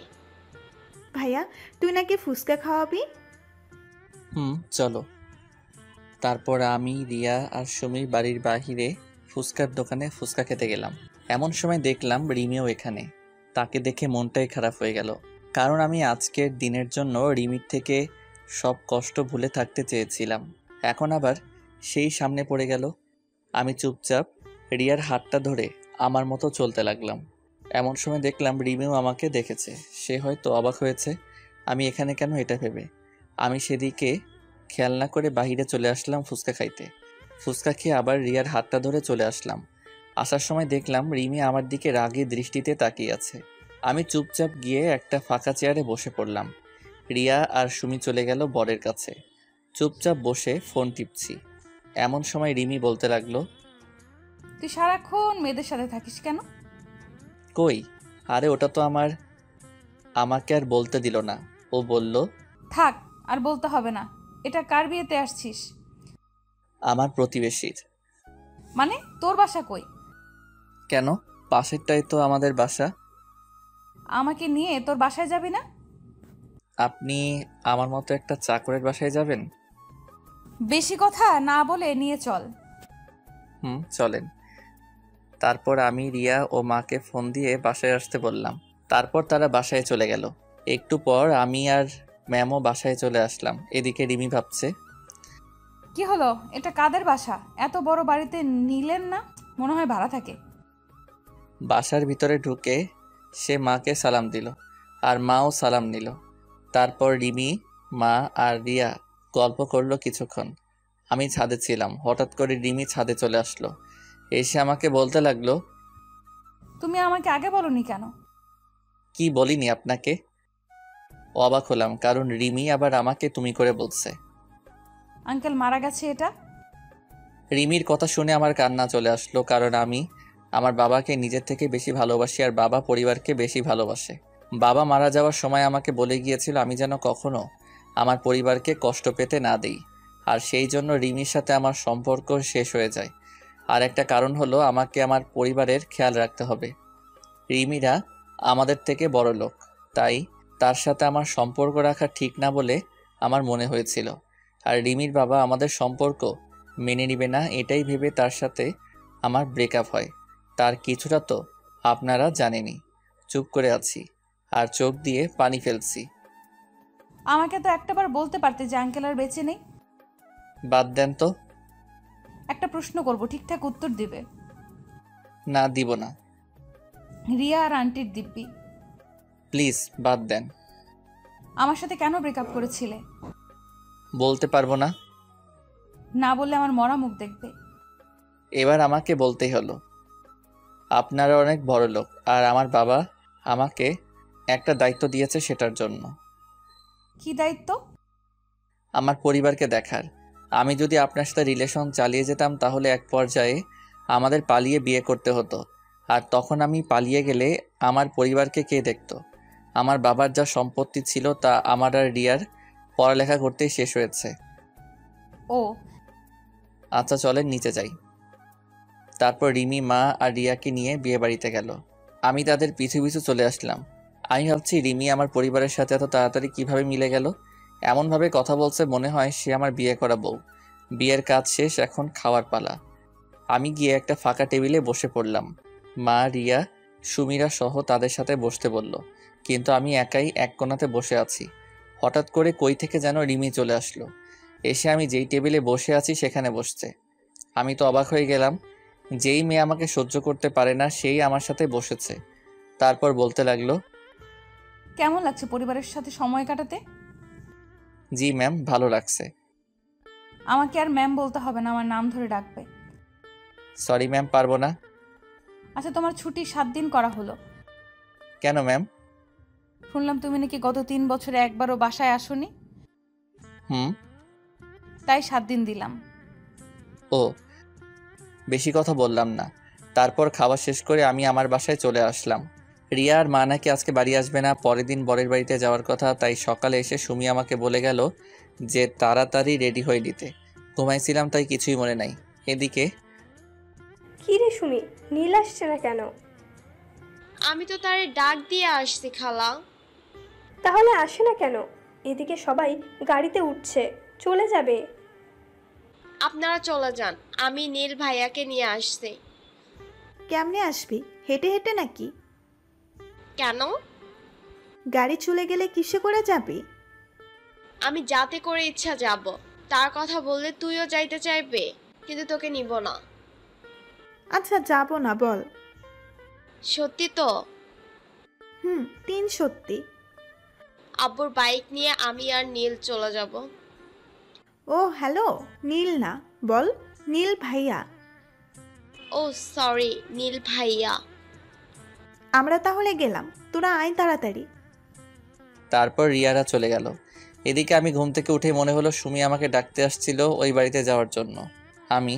ভাইয়া, তুই নাকি ফুচকা খাওয়াবি? চলো। তারপর আমি, রিয়া আর সুমির বাড়ির বাহিরে ফুচকার দোকানে ফুচকা খেতে গেলাম। এমন সময় দেখলাম রিমিও এখানে। তাকে দেখে মনটাই খারাপ হয়ে গেল, কারণ আমি আজকের দিনের জন্য রিমির থেকে সব কষ্ট ভুলে থাকতে চেয়েছিলাম। এখন আবার সেই সামনে পড়ে গেল। আমি চুপচাপ রিয়ার হাতটা ধরে আমার মতো চলতে লাগলাম। এমন সময় দেখলাম রিমিও আমাকে দেখেছে। সে হয়তো অবাক হয়েছে আমি এখানে কেন, এটা ভেবে আমি সেদিকে খেয়াল না করে বাহিরে চলে আসলাম ফুচকা খাইতে। ফুচকা খেয়ে আবার রিয়ার হাতটা ধরে চলে আসলাম। আসার সময় দেখলাম রিমি আমার দিকে রাগী দৃষ্টিতে তাকিয়ে আছে। আমি চুপচাপ গিয়ে একটা ফাঁকা চেয়ারে বসে পড়লাম। রিয়া আর সুমি চলে গেল বরের কাছে। চুপচাপ বসে ফোন টিপছি। এমন সময় রিমি বলতে লাগলো, তুই সারাক্ষণ মেয়েদের সাথে থাকিস কেন? কই, আরে ওটা তো আমাকে আর বলতে দিল না। ও বলল, থাক, আর বলতে হবে না। এটা কার বিয়েতে আসছিস? আমার প্রতিবেশীর। মানে তোর বাসা কই? কেন, পাশেরটাই তো আমাদের বাসা। আমাকে নিয়ে তোর বাসায় যাবি না? আপনি আমার মতো একটা চাকরের বাসায় যাবেন? বেশি কথা না বলে নিয়ে চল। চলেন। তারপর আমি রিয়া ও মাকে ফোন দিয়ে বাসায় আসতে বললাম। তারপর তারা বাসায় চলে গেল। একটু পর আমি আর ম্যামও বাসায় চলে আসলাম। এদিকে রিমি ভাবছে, কি হলো, এটা কাদের বাসা? এত বড় বাড়িতে নিলেন না? মনে হয় ভাড়া থাকে। বাসার ভিতরে ঢুকে সে মাকে সালাম দিল, আর মাও সালাম নিল। তারপর রিমি, মা আর রিয়া গল্প করলো কিছুক্ষণ। আমি ছাদে ছিলাম। হঠাৎ করে রিমি ছাদে চলে আসলো। এসে আমাকে বলতে লাগলো, তুমি আমাকে আগে বলনি কেন? কি বলিনি আপনাকে? অবাক হলাম, কারণ রিমি আবার আমাকে তুমি করে বলছে। আঙ্কেল মারা গেছে এটা? রিমির কথা শুনে আমার কান্না চলে আসলো, কারণ আমি আমার বাবাকে নিজের থেকে বেশি ভালোবাসি, আর বাবা পরিবারকে বেশি ভালোবাসে। বাবা মারা যাওয়ার সময় আমাকে বলে গিয়েছিল আমি যেন কখনো আমার পরিবারকে কষ্ট পেতে না দিই, আর সেই জন্য রিমির সাথে আমার সম্পর্ক শেষ হয়ে যায়। আর একটা কারণ হলো আমাকে আমার পরিবারের খেয়াল রাখতে হবে। রিমিরা আমাদের থেকে বড় লোক, তাই তার সাথে আমার সম্পর্ক রাখা ঠিক না বলে আমার মনে হয়েছিল। আর রিমির বাবা আমাদের সম্পর্ক মেনে নিবে না, এটাই ভেবে তার সাথে আমার ব্রেকআপ হয়। তার কিছুটা তো আপনারা জানেনই। চুপ করে আছি আর চোখ দিয়ে পানি ফেলছি। আমাকে তো একটাবার বলতে পারতে যে আঙ্কেল আর বেঁচে নেই। বাদ দেন তো। একটা প্রশ্ন করব, ঠিকঠাক উত্তর দিবে। না, দিব না। রিয়া আর আন্টির দিব্যি। প্লিজ বাদ দেন। আমার সাথে কেন ব্রেকআপ করেছিলে? বলতে পারবো না। না বললে আমার মরা মুখ দেখবে। এবার আমাকে বলতেই হলো। আপনারা অনেক বড় লোক, আর আমার বাবা আমাকে একটা দায়িত্ব দিয়েছে, সেটার জন্য। কি দায়িত্ব? আমার পরিবারকে দেখার। আমি যদি আপনার সাথে রিলেশন চালিয়ে যেতাম তাহলে এক পর্যায়ে আমাদের পালিয়ে বিয়ে করতে হতো, আর তখন আমি পালিয়ে গেলে আমার পরিবারকে কে দেখতো? আমার বাবার যা সম্পত্তি ছিল তা আমার আর রিয়ার পড়ালেখা করতেই শেষ হয়েছে। ও আচ্ছা চলেন নিচে যাই। তারপর রিমি, মা আর রিয়াকে নিয়ে বিয়ে বাড়িতে গেল। আমি তাদের পিছু পিছু চলে আসলাম। আমি ভাবছি রিমি আমার পরিবারের সাথে এত তাড়াতাড়ি কিভাবে মিলে গেল। এমনভাবে কথা বলছে মনে হয় সে আমার বিয়ে করা বউ। বিয়ের কাজ শেষ, এখন খাওয়ার পালা। আমি গিয়ে একটা ফাঁকা টেবিলে বসে পড়লাম। মা, রিয়া, সুমিরা সহ তাদের সাথে বসতে বলল, কিন্তু আমি একাই এক কোণাতে বসে আছি। হঠাৎ করে কই থেকে যেন রিমি চলে আসলো, এসে আমি যেই টেবিলে বসে আছি সেখানে বসছে। আমি তো অবাক হয়ে গেলাম। যেই মেয়ে আমাকে সহ্য করতে পারে না সেই আমার সাথে বসেছে। তারপর বলতে লাগলো, কেমন লাগছে পরিবারের সাথে সময় কাটাতে? জি ম্যাম, ভালো লাগছে। আমাকে আর ম্যাম বলতে হবে না, আমার নাম ধরে ডাকবে। সরি ম্যাম, পারবো না। আচ্ছা, তোমার ছুটি 7 দিন করা হলো কেন ম্যাম? শুনলাম তুমি নাকি গত 3 বছরে একবারও বাসায় আসোনি, হুম। তাই 7 দিন দিলাম। ও, বেশি কথা বললাম না। তারপর খাওয়া শেষ করে আমি আমার বাসায় চলে আসলাম। রিয়া আর মা নাকি আজকে বাড়ি আসবে না, পরের দিন বরের বাড়িতে যাওয়ার কথা। তাই সকালে এসে সুমি আমাকে বলে গেল যে তাড়াতাড়ি রেডি হয়ে নিতে। ঘুমাইছিলাম তাই কিছুই মনে নাই। এদিকে কি রে সুমি, নীল আসছে না কেন? আমি তো তারে ডাক দিয়ে আসছি খালা। তাহলে আসে না কেন? এদিকে সবাই গাড়িতে উঠছে, চলে যাবে। আপনারা চলে যান, আমি নীল ভাইয়াকে নিয়ে আসছি। কেমনে আসবি? হেঁটে হেঁটে নাকি? কেন? গাড়ি চলে গেলে কিসে করে যাবি? আমি যাতে করে ইচ্ছা যাব। তার কথা বললে তুইও যাইতে চাইবে, কিন্তু তোকে নিব না। আচ্ছা, যাব না, বল। সত্যি তো? 3 সত্যি। আব্বুর বাইক নিয়ে আমি আর নীল চলে যাব। ও হ্যালো, নীল না, বল নীল ভাইয়া। ও সরি, নীল ভাইয়া। আমরা তাহলে গেলাম, তোরা আয় তাড়াতাড়ি। তারপর রিয়ারা চলে গেল। এদিকে আমি ঘুম থেকে উঠে মনে হলো সুমি আমাকে ডাকতে আসছিল ওই বাড়িতে যাওয়ার জন্য। আমি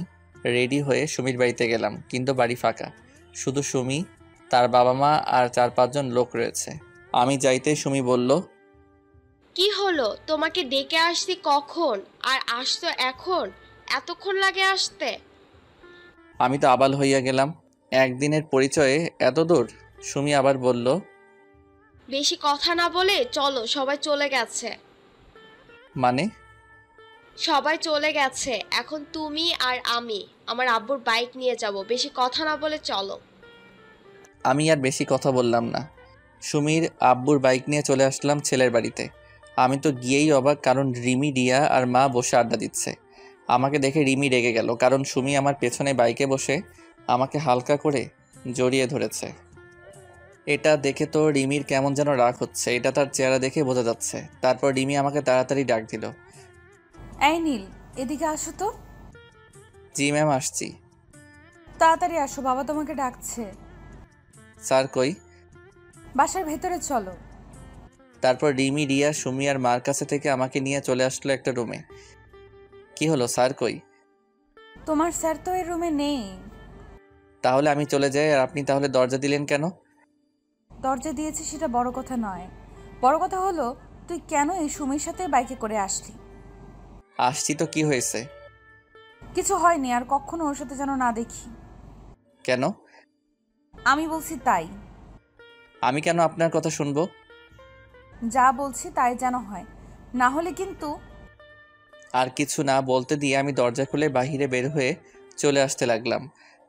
রেডি হয়ে সুমির বাড়িতে গেলাম, কিন্তু বাড়ি ফাঁকা। শুধু সুমি, তার বাবা মা আর 4-5 জন লোক রয়েছে। আমি যাইতেই সুমি বলল, কি হলো? তোমাকে ডেকে আসছি কখন, আর আসতো এখন? এতক্ষণ লাগে আসতে? আমি তো আবাল হইয়া গেলাম। একদিনের পরিচয়ে এত দূর? সুমি আবার বলল, বেশি কথা না বলে চলো, সবাই চলে গেছে। মানে? সবাই চলে গেছে, এখন তুমি আর আমি আমার আব্বুর বাইক নিয়ে যাব। বেশি কথা না বলে চলো। আমি আর বেশি কথা বললাম না। সুমির আব্বুর বাইক নিয়ে চলে আসলাম ছেলের বাড়িতে। আমি তো গিয়েই অবাক, কারণ রিমি, রিয়া আর মা বসে আড্ডা দিচ্ছে। আমাকে দেখে রিমি রেগে গেল, কারণ সুমি আমার পেছনে বাইকে বসে আমাকে হালকা করে জড়িয়ে ধরেছে। এটা দেখে তো রিমির কেমন যেন রাগ হচ্ছে, এটা তার চেহারা দেখে বোঝা যাচ্ছে। তারপর রিমি আমাকে তাড়াতাড়ি ডাক দিল, এই নীল, এদিকে আসো তো। জি ম্যাম, আসছি। তাড়াতাড়ি আসো, বাবা তোমাকে ডাকছে। স্যার কই? বাসার ভেতরে চলো। তারপর রিমি, রিয়া, সুমি আর মার কাছে থেকে আমাকে নিয়ে চলে আসলো একটা রুমে। কি হলো, স্যার কই? তোমার স্যার তো এই রুমে নেই। তাহলে আমি চলে যাই, আর আপনি তাহলে দরজা দিলেন কেন? দরজা দিয়েছি সেটা বড় কথা নয়, বড় কথা হলো তুই কেন এই সুমির সাথে বাইকে করে আসলি? আসছি তো, কি হয়েছে? কিছু হয়নি, আর কখনো ওর সাথে যেন না দেখি। কেন? আমি বলছি তাই। আমি কেন আপনার কথা শুনবো? যা বলছি তাই যেন হয়, না হলে কিন্তু। আর কিছু না বলতে দিয়ে আমি দরজা খুলে বাহিরে বের হয়ে চলে আসতে লাগলাম।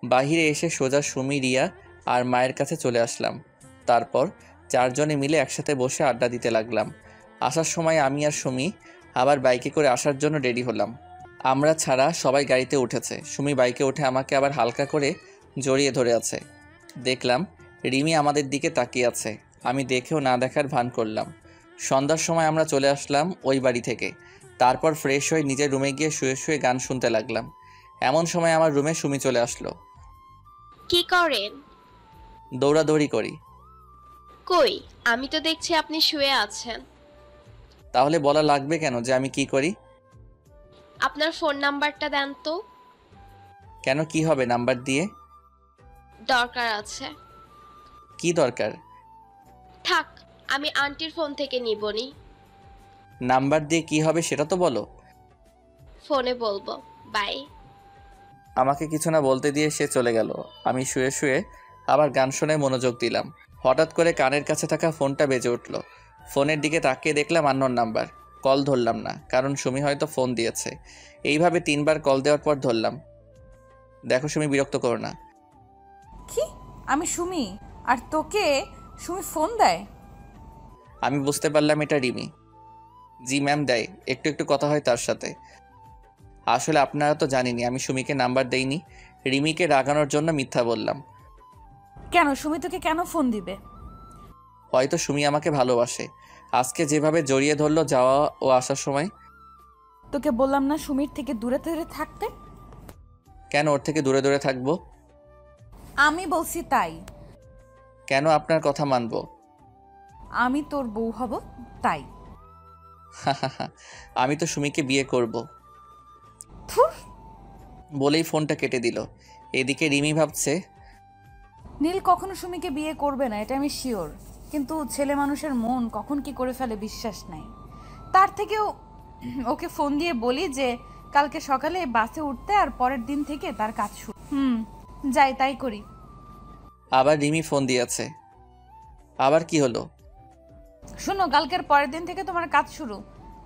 বাহিরে এসে সোজা সুমি, রিয়া আর মায়ের কাছে চলে আসলাম। তারপর 4 জনে মিলে একসাথে বসে আড্ডা দিতে লাগলাম। আসার সময় আমি আর সুমি আবার বাইকে করে আসার জন্য রেডি হলাম। আমরা ছাড়া সবাই গাড়িতে উঠেছে। সুমি বাইকে উঠে আমাকে আবার হালকা করে জড়িয়ে ধরে আছে। দেখলাম রিমি আমাদের দিকে তাকিয়ে আছে। আমি দেখেও না দেখার ভান করলাম। সন্ধ্যার সময় আমরা চলে আসলাম ওই বাড়ি থেকে। তারপর ফ্রেশ হয়ে নিজের রুমে গিয়ে শুয়ে শুয়ে গান শুনতে লাগলাম। এমন সময় আমার রুমে সুমি চলে আসলো। কি করেন? দৌড়াদৌড়ি করি। কই, আমি তো দেখছি আপনি শুয়ে আছেন। তাহলে বলা লাগবে কেন যে আমি কি করি? আপনার ফোন নাম্বারটা দেন তো। কেন, কি হবে নাম্বার দিয়ে? দরকার আছে। কি দরকার? থাক, আমি আন্টির ফোন থেকে নিবনি। নাম্বার দিয়ে কি হবে সেটা তো বলো। ফোনে বলবো। বাই। আমাকে কিছু না বলতে দিয়ে সে চলে গেল। আমি শুয়ে শুয়ে আবার গান শুনে মনোযোগ দিলাম। হঠাৎ করে কানের কাছে থাকা ফোনটা বেজে উঠল। ফোনের দিকে তাকিয়ে দেখলাম আননোন নাম্বার। কল ধরলাম না, কারণ সুমি হয়তো ফোন দিয়েছে। এইভাবে 3বার কল দেওয়ার পর ধরলাম। দেখো সুমি, বিরক্ত করো না। কি? আমি সুমি? আর তোকে সুমি ফোন দেয়? আমি বুঝতে পারলাম এটা রিমি। জি ম্যাম, দেয়। একটু একটু কথা হয় তার সাথে। আসলে আপনারা তো জানেনই আমি সুমিকে নাম্বার দেইনি। রিমিকে রাগানোর জন্য মিথ্যা বললাম। কেন? সুমি তোকে কেন ফোন দিবে? হয়তো সুমি আমাকে ভালোবাসে। আজকে যেভাবে জড়িয়ে ধরলো যাওয়া ও আসার সময়। তোকে বললাম না সুমির থেকে দূরে দূরে থাকতে? কেন ওর থেকে দূরে দূরে থাকবো? আমি বলছি তাই। কেন আপনার কথা মানবো? আমি তোর বউ হব তাই। আমি তো সুমিকে বিয়ে করব। থুর। বলেই ফোনটা কেটে দিল। এদিকে রিমি ভাবছে, নীল কখনো সুমিকে বিয়ে করবে না, এটা আমি শিওর। কিন্তু ছেলে মানুষের মন কখন কি করে ফেলে বিশ্বাস নাই। তার থেকেও ওকে ফোন দিয়ে বলি যে কালকে সকালে বাসে উঠতে, আর পরের দিন থেকে তার কাজ শুরু। যাই তাই করি। আবার রিমি ফোন দিয়েছে। আবার কি হলো? শোনো, কালকের পরের দিন থেকে তোমার কাজ শুরু,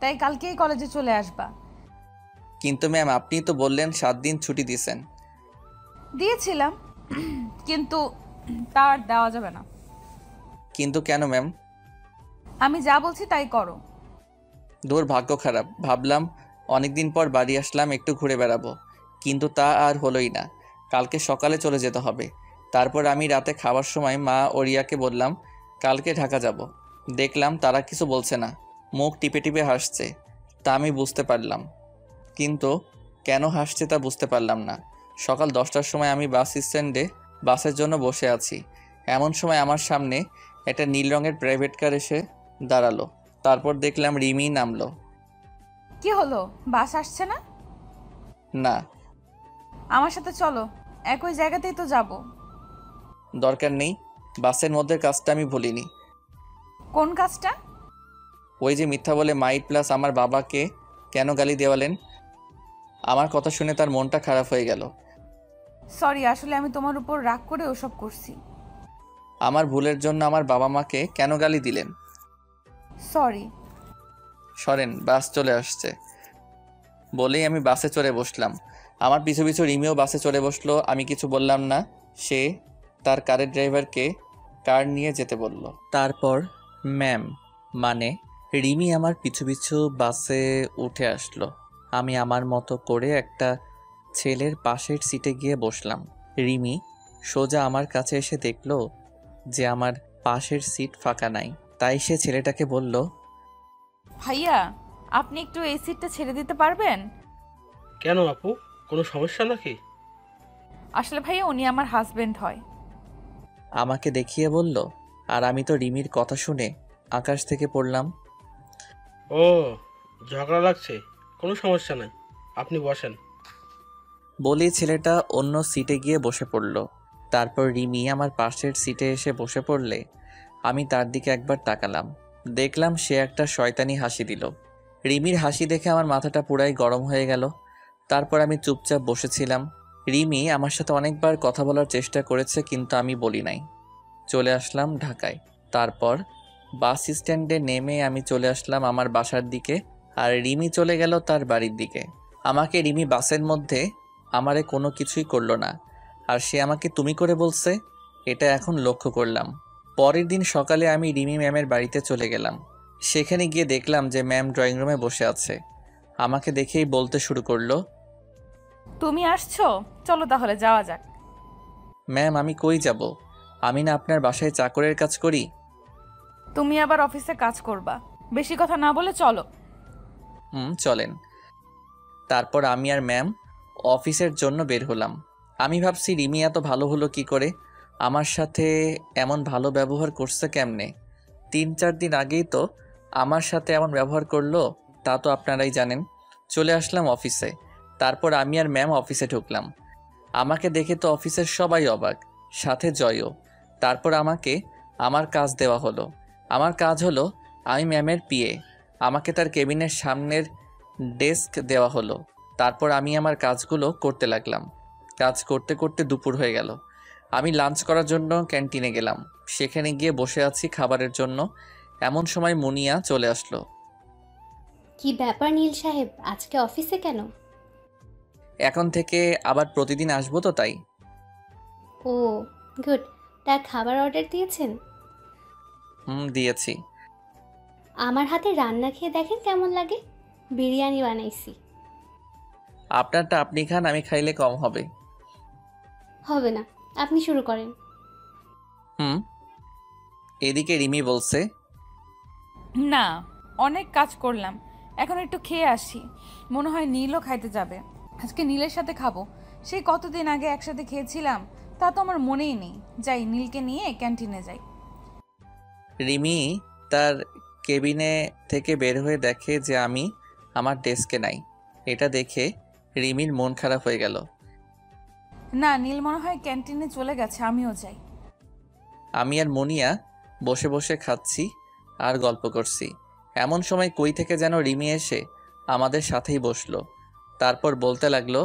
তাই কালকেই কলেজে চলে আসবা। কিন্তু ম্যাম, আপনি তো বললেন 7 দিন ছুটি দিয়েছেন। দিয়েছিলাম, কিন্তু তার দেওয়া যাবে না। কিন্তু কেন ম্যাম? আমি যা বলছি তাই করো। দূর, ভাগ্য খারাপ। ভাবলাম অনেকদিন পর বাড়ি আসলাম, একটু ঘুরে বেড়াবো, কিন্তু তা আর হলোই না। কালকে সকালে চলে যেতে হবে। তারপর আমি রাতে খাওয়ার সময় মা ও রিয়াকে বললাম কালকে ঢাকা যাব। দেখলাম তারা কিছু বলছে না, মুখ টিপে টিপে হাসছে। তা আমি বুঝতে পারলাম, কিন্তু কেন হাসছে তা বুঝতে পারলাম না। সকাল 10টার সময় আমি বাস স্ট্যান্ডে বাসের জন্য বসে আছি। এমন সময় আমার সামনে একটা নীল রঙের প্রাইভেট কার এসে দাঁড়ালো। তারপর দেখলাম রিমি নামলো। কি হলো, বাস আসছে না? না। আমার সাথে চলো, একই জায়গাতেই তো যাব। দরকার নেই, বাসের মধ্যে কাজটা আমি ভুলিনি। কোন কাজটা? ওই যে মিথ্যা বলে মাইট প্লাস আমার বাবাকে কেন গালি দেওয়ালেন। আমার কথা শুনে তার মনটা খারাপ হয়ে গেল। সরি, আসলে আমি তোমার উপর রাগ করে ওসব করছি। আমার ভুলের জন্য আমার বাবা মাকে কেন গালি দিলেন? সরি। সরেন, বাস চলে আসছে। বলেই আমি বাসে চড়ে বসলাম। আমার পিছু পিছু রিমিও বাসে চড়ে বসলো। আমি কিছু বললাম না। সে তার কারের ড্রাইভারকে কার নিয়ে যেতে বলল। তারপর ম্যাম মানে রিমি আমার পিছু পিছু বাসে উঠে আসলো। আমি আমার মতো করে একটা ছেলের পাশের সিটে গিয়ে বসলাম। রিমি সোজা আমার কাছে এসে দেখলো যে আমার পাশের সিট ফাঁকা নাই। তাই সে ছেলেটাকে বলল, ভাইয়া আপনি একটু এই সিটটা ছেড়ে দিতে পারবেন? কেন আপু, কোনো সমস্যা নাকি? আসলে ভাইয়া উনি আমার হাজবেন্ড হয়। আমাকে দেখিয়ে বলল। আর আমি তো রিমির কথা শুনে আকাশ থেকে পড়লাম। ও, ঝগড়া লাগছে, কোনো সমস্যা নাই, আপনি বসেন। বলেই ছেলেটা অন্য সিটে গিয়ে বসে পড়ল। তারপর রিমি আমার পাশের সিটে এসে বসে পড়লে আমি তার দিকে একবার তাকালাম। দেখলাম সে একটা শয়তানি হাসি দিল। রিমির হাসি দেখে আমার মাথাটা পুরাই গরম হয়ে গেল। তারপর আমি চুপচাপ বসেছিলাম। রিমি আমার সাথে অনেকবার কথা বলার চেষ্টা করেছে, কিন্তু আমি বলি নাই। চলে আসলাম ঢাকায়। তারপর বাস স্ট্যান্ডে নেমে আমি চলে আসলাম আমার বাসার দিকে, আর রিমি চলে গেল তার বাড়ির দিকে। আমাকে রিমি বাসের মধ্যে আমারে কোনো কিছুই করলো না, আর সে আমাকে তুমি করে বলছে, এটা এখন লক্ষ্য করলাম। পরের দিন সকালে আমি রিমি ম্যামের বাড়িতে চলে গেলাম। সেখানে গিয়ে দেখলাম যে ম্যাম ড্রয়িং রুমে বসে আছে। আমাকে দেখেই বলতে শুরু করলো, তুমি আসছো, চলো তাহলে যাওয়া যাক। ম্যাম আমি কই যাব? আমি না আপনার বাসায় চাকরের কাজ করি। তুমি আবার অফিসে কাজ করবা, বেশি কথা না বলে চলো। চলেন। তারপর আমি আর ম্যাম অফিসের জন্য বের হলাম। আমি ভাবছি রিমি এত ভালো হলো কি করে, আমার সাথে এমন ভালো ব্যবহার করছে কেমনে। 3-4 দিন আগেই তো আমার সাথে এমন ব্যবহার করলো, তা তো আপনারাই জানেন। চলে আসলাম অফিসে। তারপর আমি আর ম্যাম অফিসে ঢুকলাম। আমাকে দেখে তো অফিসের সবাই অবাক, সাথে জয়ও। তারপর আমাকে আমার কাজ দেওয়া হলো। আমার কাজ হলো আমি ম্যামের পিএ। আমাকে তার কেবিনের সামনের ডেস্ক দেওয়া হলো। তারপর আমি আমার কাজগুলো করতে লাগলাম। কাজ করতে করতে দুপুর হয়ে গেল। আমি লাঞ্চ করার জন্য ক্যান্টিনে গেলাম। সেখানে গিয়ে বসে আছি খাবারের জন্য, এমন সময় মুনিয়া চলে আসলো। কি ব্যাপার নীল সাহেব, আজকে অফিসে কেন? এখন থেকে আবার প্রতিদিন আসবো তো তাই। ও গুড। তা খাবার অর্ডার দিয়েছেন? দিয়েছি। আমার হাতে রান্না খেয়ে দেখেন কেমন লাগে। বিরিয়ানি বানাইছি। আপনারটা আপনি খান, আমি খাইলে কম হবে। হবে না, আপনি শুরু করেন। এদিকে রিমি বলছে, না, অনেক কাজ করলাম, এখন একটু খেয়ে আসি। মনে হয় নীলও খাইতে যাবে। আজকে নীলের সাথে খাবো। সেই কতদিন আগে একসাথে খেয়েছিলাম, তা তো আমার মনেই নেই। যাই, নীলকে নিয়ে ক্যান্টিনে যাই। রিমি তার কেবিনে থেকে বের হয়ে দেখে যে আমি আমার ডেস্কে নাই। এটা দেখে রিমির মন খারাপ হয়ে গেল। না, নীল মনে হয় ক্যান্টিনে চলে গেছে, আমিও যাই। আমি আর মুনিয়া বসে বসে খাচ্ছি আর গল্প করছি। এমন সময় কই থেকে যেন রিমি এসে আমাদের সাথেই বসলো। তারপর বলতে লাগলো,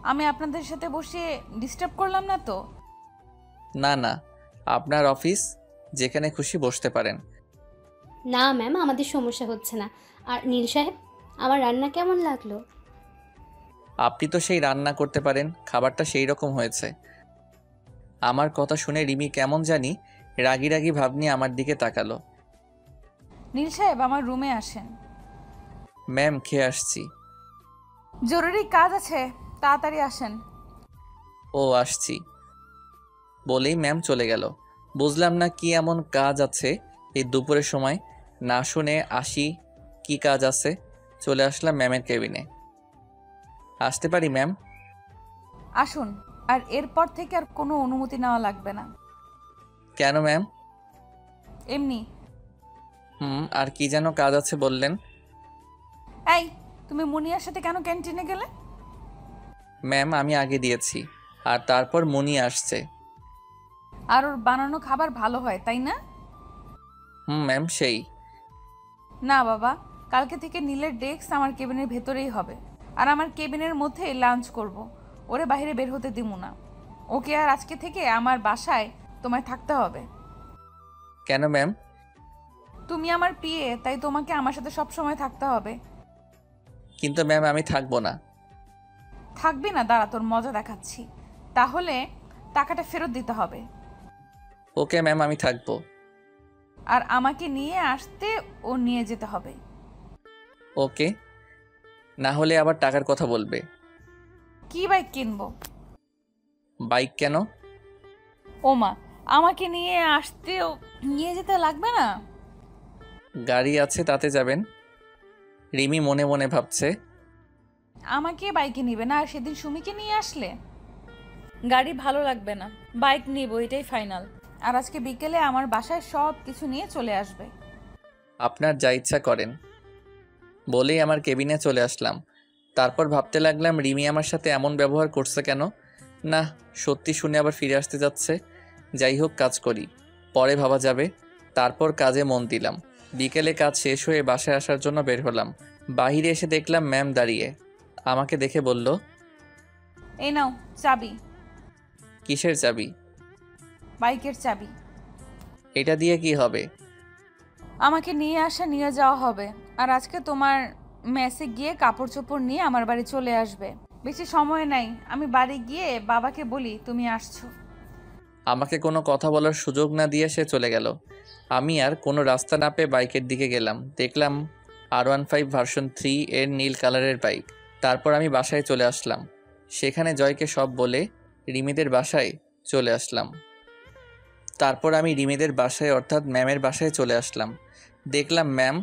আমি আপনাদের সাথে বসে ডিস্টার্ব করলাম না তো? না না, আপনার অফিস, যেখানে খুশি বসতে পারেন। না ম্যাম, আমাদের সমস্যা হচ্ছে না। আর নীল সাহেব, আমার রান্না কেমন লাগলো? আপনি তো সেই রান্না করতে পারেন, খাবারটা সেই রকম হয়েছে। আমার কথা শুনে রিমি কেমন জানি রাগি রাগি ভাব নিয়ে আমার দিকে তাকালো। নীল সাহেব, আমার রুমে আসেন। ম্যাম, খেয়ে আসছি। জরুরি কাজ আছে, তাড়াতাড়ি আসেন। ও আসছি বলেই ম্যাম চলে গেল। বুঝলাম না কি এমন কাজ আছে এই দুপুরের সময়। না শুনে আসি কি কাজ আছে। চলে আসলাম ম্যামের কেবিনে। আসতে পারি ম্যাম? আসুন, আর এরপর থেকে আর কোনো অনুমতি নেওয়া লাগবে না। কেন ম্যাম? এমনি। আর কি যেন কাজ আছে বললেন? এই, তুমি মুনিয়ার সাথে কেন ক্যান্টিনে গেলে? ম্যাম, আমি আগে দিয়েছি, আর তারপর মুনি আসছে। আর ওর বানানো খাবার ভালো হয়, তাই না? ম্যাম, সেই। না বাবা, কালকে থেকে নীলের ডেস্ক আমার কেবিনের ভেতরেই হবে। আর আমার কেবিনের মধ্যে লাঞ্চ করব। ওরে বাইরে বের হতে দিব না। ওকে আর আজকে থেকে আমার বাসায় তোমায় থাকতে হবে। কেন ম্যাম? তুমি আমার পিএ, তাই তোমাকে আমার সাথে সব সময় থাকতে হবে। কিন্তু ম্যাম, আমি থাকবো না। থাকবি না? দাঁড়া, তোর মজা দেখাচ্ছি। তাহলে টাকাটা ফেরত দিতে হবে। ওকে ম্যাম, আমি থাকবো। আর আমাকে নিয়ে আসতে ও নিয়ে যেতে হবে। ওকে, না হলে আবার টাকার কথা বলবে। কি বাইক কিনবো? বাইক কেন? ওমা, আমাকে নিয়ে আসতেও নিয়ে যেতে লাগবে না? গাড়ি আছে, তাতে যাবেন। রিমি মনে মনে ভাবছে, আমাকে বাইকে নিবে না, আর সেদিন সুমিকে নিয়ে আসলে? গাড়ি ভালো লাগবে না, বাইক নিব, এটাই ফাইনাল। আর আজকে বিকেলে আমার বাসায় সব কিছু নিয়ে চলে আসবে। আপনার যা ইচ্ছা করেন বলেই আমার কেবিনে চলে আসলাম। তারপর ভাবতে লাগলাম রিমি আমার সাথে এমন ব্যবহার করছে কেন। না, সত্যি শুনে আবার ফিরে আসতে যাচ্ছে। যাই হোক, কাজ করি, পরে ভাবা যাবে। তারপর কাজে মন দিলাম। বিকেলে কাজ শেষ হয়ে বাসায় আসার জন্য বের হলাম। বাহিরে এসে দেখলাম ম্যাম দাঁড়িয়ে। আমাকে দেখে বলল, এই নাও চাবি। কিসের চাবি? বাইকের চাবি। এটা দিয়ে কি হবে? আমাকে নিয়ে আসা নিয়ে যাওয়া হবে। আর আজকে তোমার মেসে গিয়ে কাপড় চোপড় নিয়ে আমার বাড়ি চলে আসবে। বেশি সময় নাই, আমি বাড়ি গিয়ে বাবাকে বলি তুমি আসছো। আমাকে কোনো কথা বলার সুযোগ না দিয়ে সে চলে গেল। আমি আর কোনো রাস্তা না পেয়ে বাইকের দিকে গেলাম। দেখলাম R15 ভার্সন 3 এর নীল কালারের বাইক। তারপর আমি বাসায় চলে আসলাম। সেখানে জয়কে সব বলে রিমিদের বাসায় চলে আসলাম। তারপর আমি রিমিদের বাসায় অর্থাৎ ম্যামের বাসায় চলে আসলাম। দেখলাম ম্যাম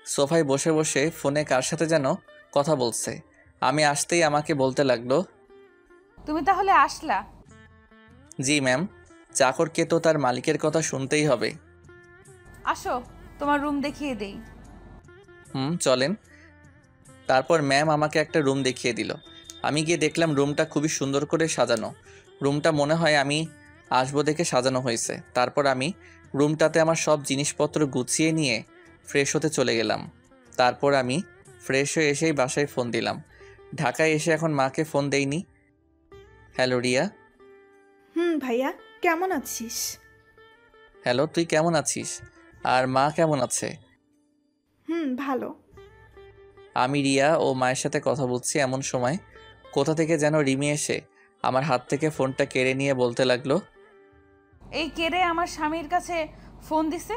সোফায় বসে বসে ফোনে কার সাথে যেন কথা বলছে। আমি আসতেই আমাকে বলতে লাগলো, তুমি তাহলে আসলা? জি ম্যাম, চাকরকে তো তার মালিকের কথা শুনতেই হবে। আসো, তোমার রুম দেখিয়ে দেই। চলেন। তারপর ম্যাম আমাকে একটা রুম দেখিয়ে দিল। আমি গিয়ে দেখলাম রুমটা খুবই সুন্দর করে সাজানো। রুমটা মনে হয় আমি আসবো দেখে সাজানো হয়েছে। তারপর আমি রুমটাতে আমার সব জিনিসপত্র গুছিয়ে নিয়ে ফ্রেশ হতে চলে গেলাম। তারপর আমি ফ্রেশ হয়ে এসেই বাসায় ফোন দিলাম। ঢাকায় এসে এখন মাকে ফোন দেইনি। হ্যালো রিয়া। ভাইয়া কেমন আছিস? হ্যালো, তুই কেমন আছিস? আর মা কেমন আছে? ভালো। আমি রিয়া ও মায়ের সাথে কথা বলছি, এমন সময় কোথা থেকে যেন রিমি এসে আমার হাত থেকে ফোনটা কেড়ে নিয়ে বলতে লাগলো, এই কেড়ে আমার স্বামীর কাছে ফোন দিছে।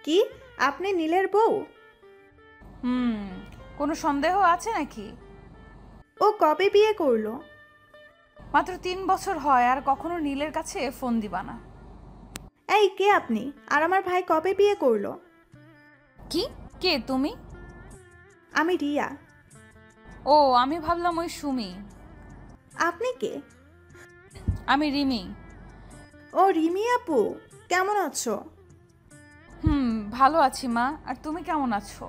কি আপনি নীলের বউ? কোনো সন্দেহ আছে নাকি? ও কবে বিয়ে করলো? মাত্র 3 বছর হয়, আর কখনো নীলের কাছে ফোন দিবা না। এই কে আপনি? আর আমার ভাই কবে বিয়ে করলো? কি? কে তুমি? আমি রিয়া। ও, আমি ভাবলাম ওই সুমি। আপনি কে? আমি রিমি। ও রিমি আপু, কেমন আছো? ভালো আছি মা, আর তুমি কেমন আছো?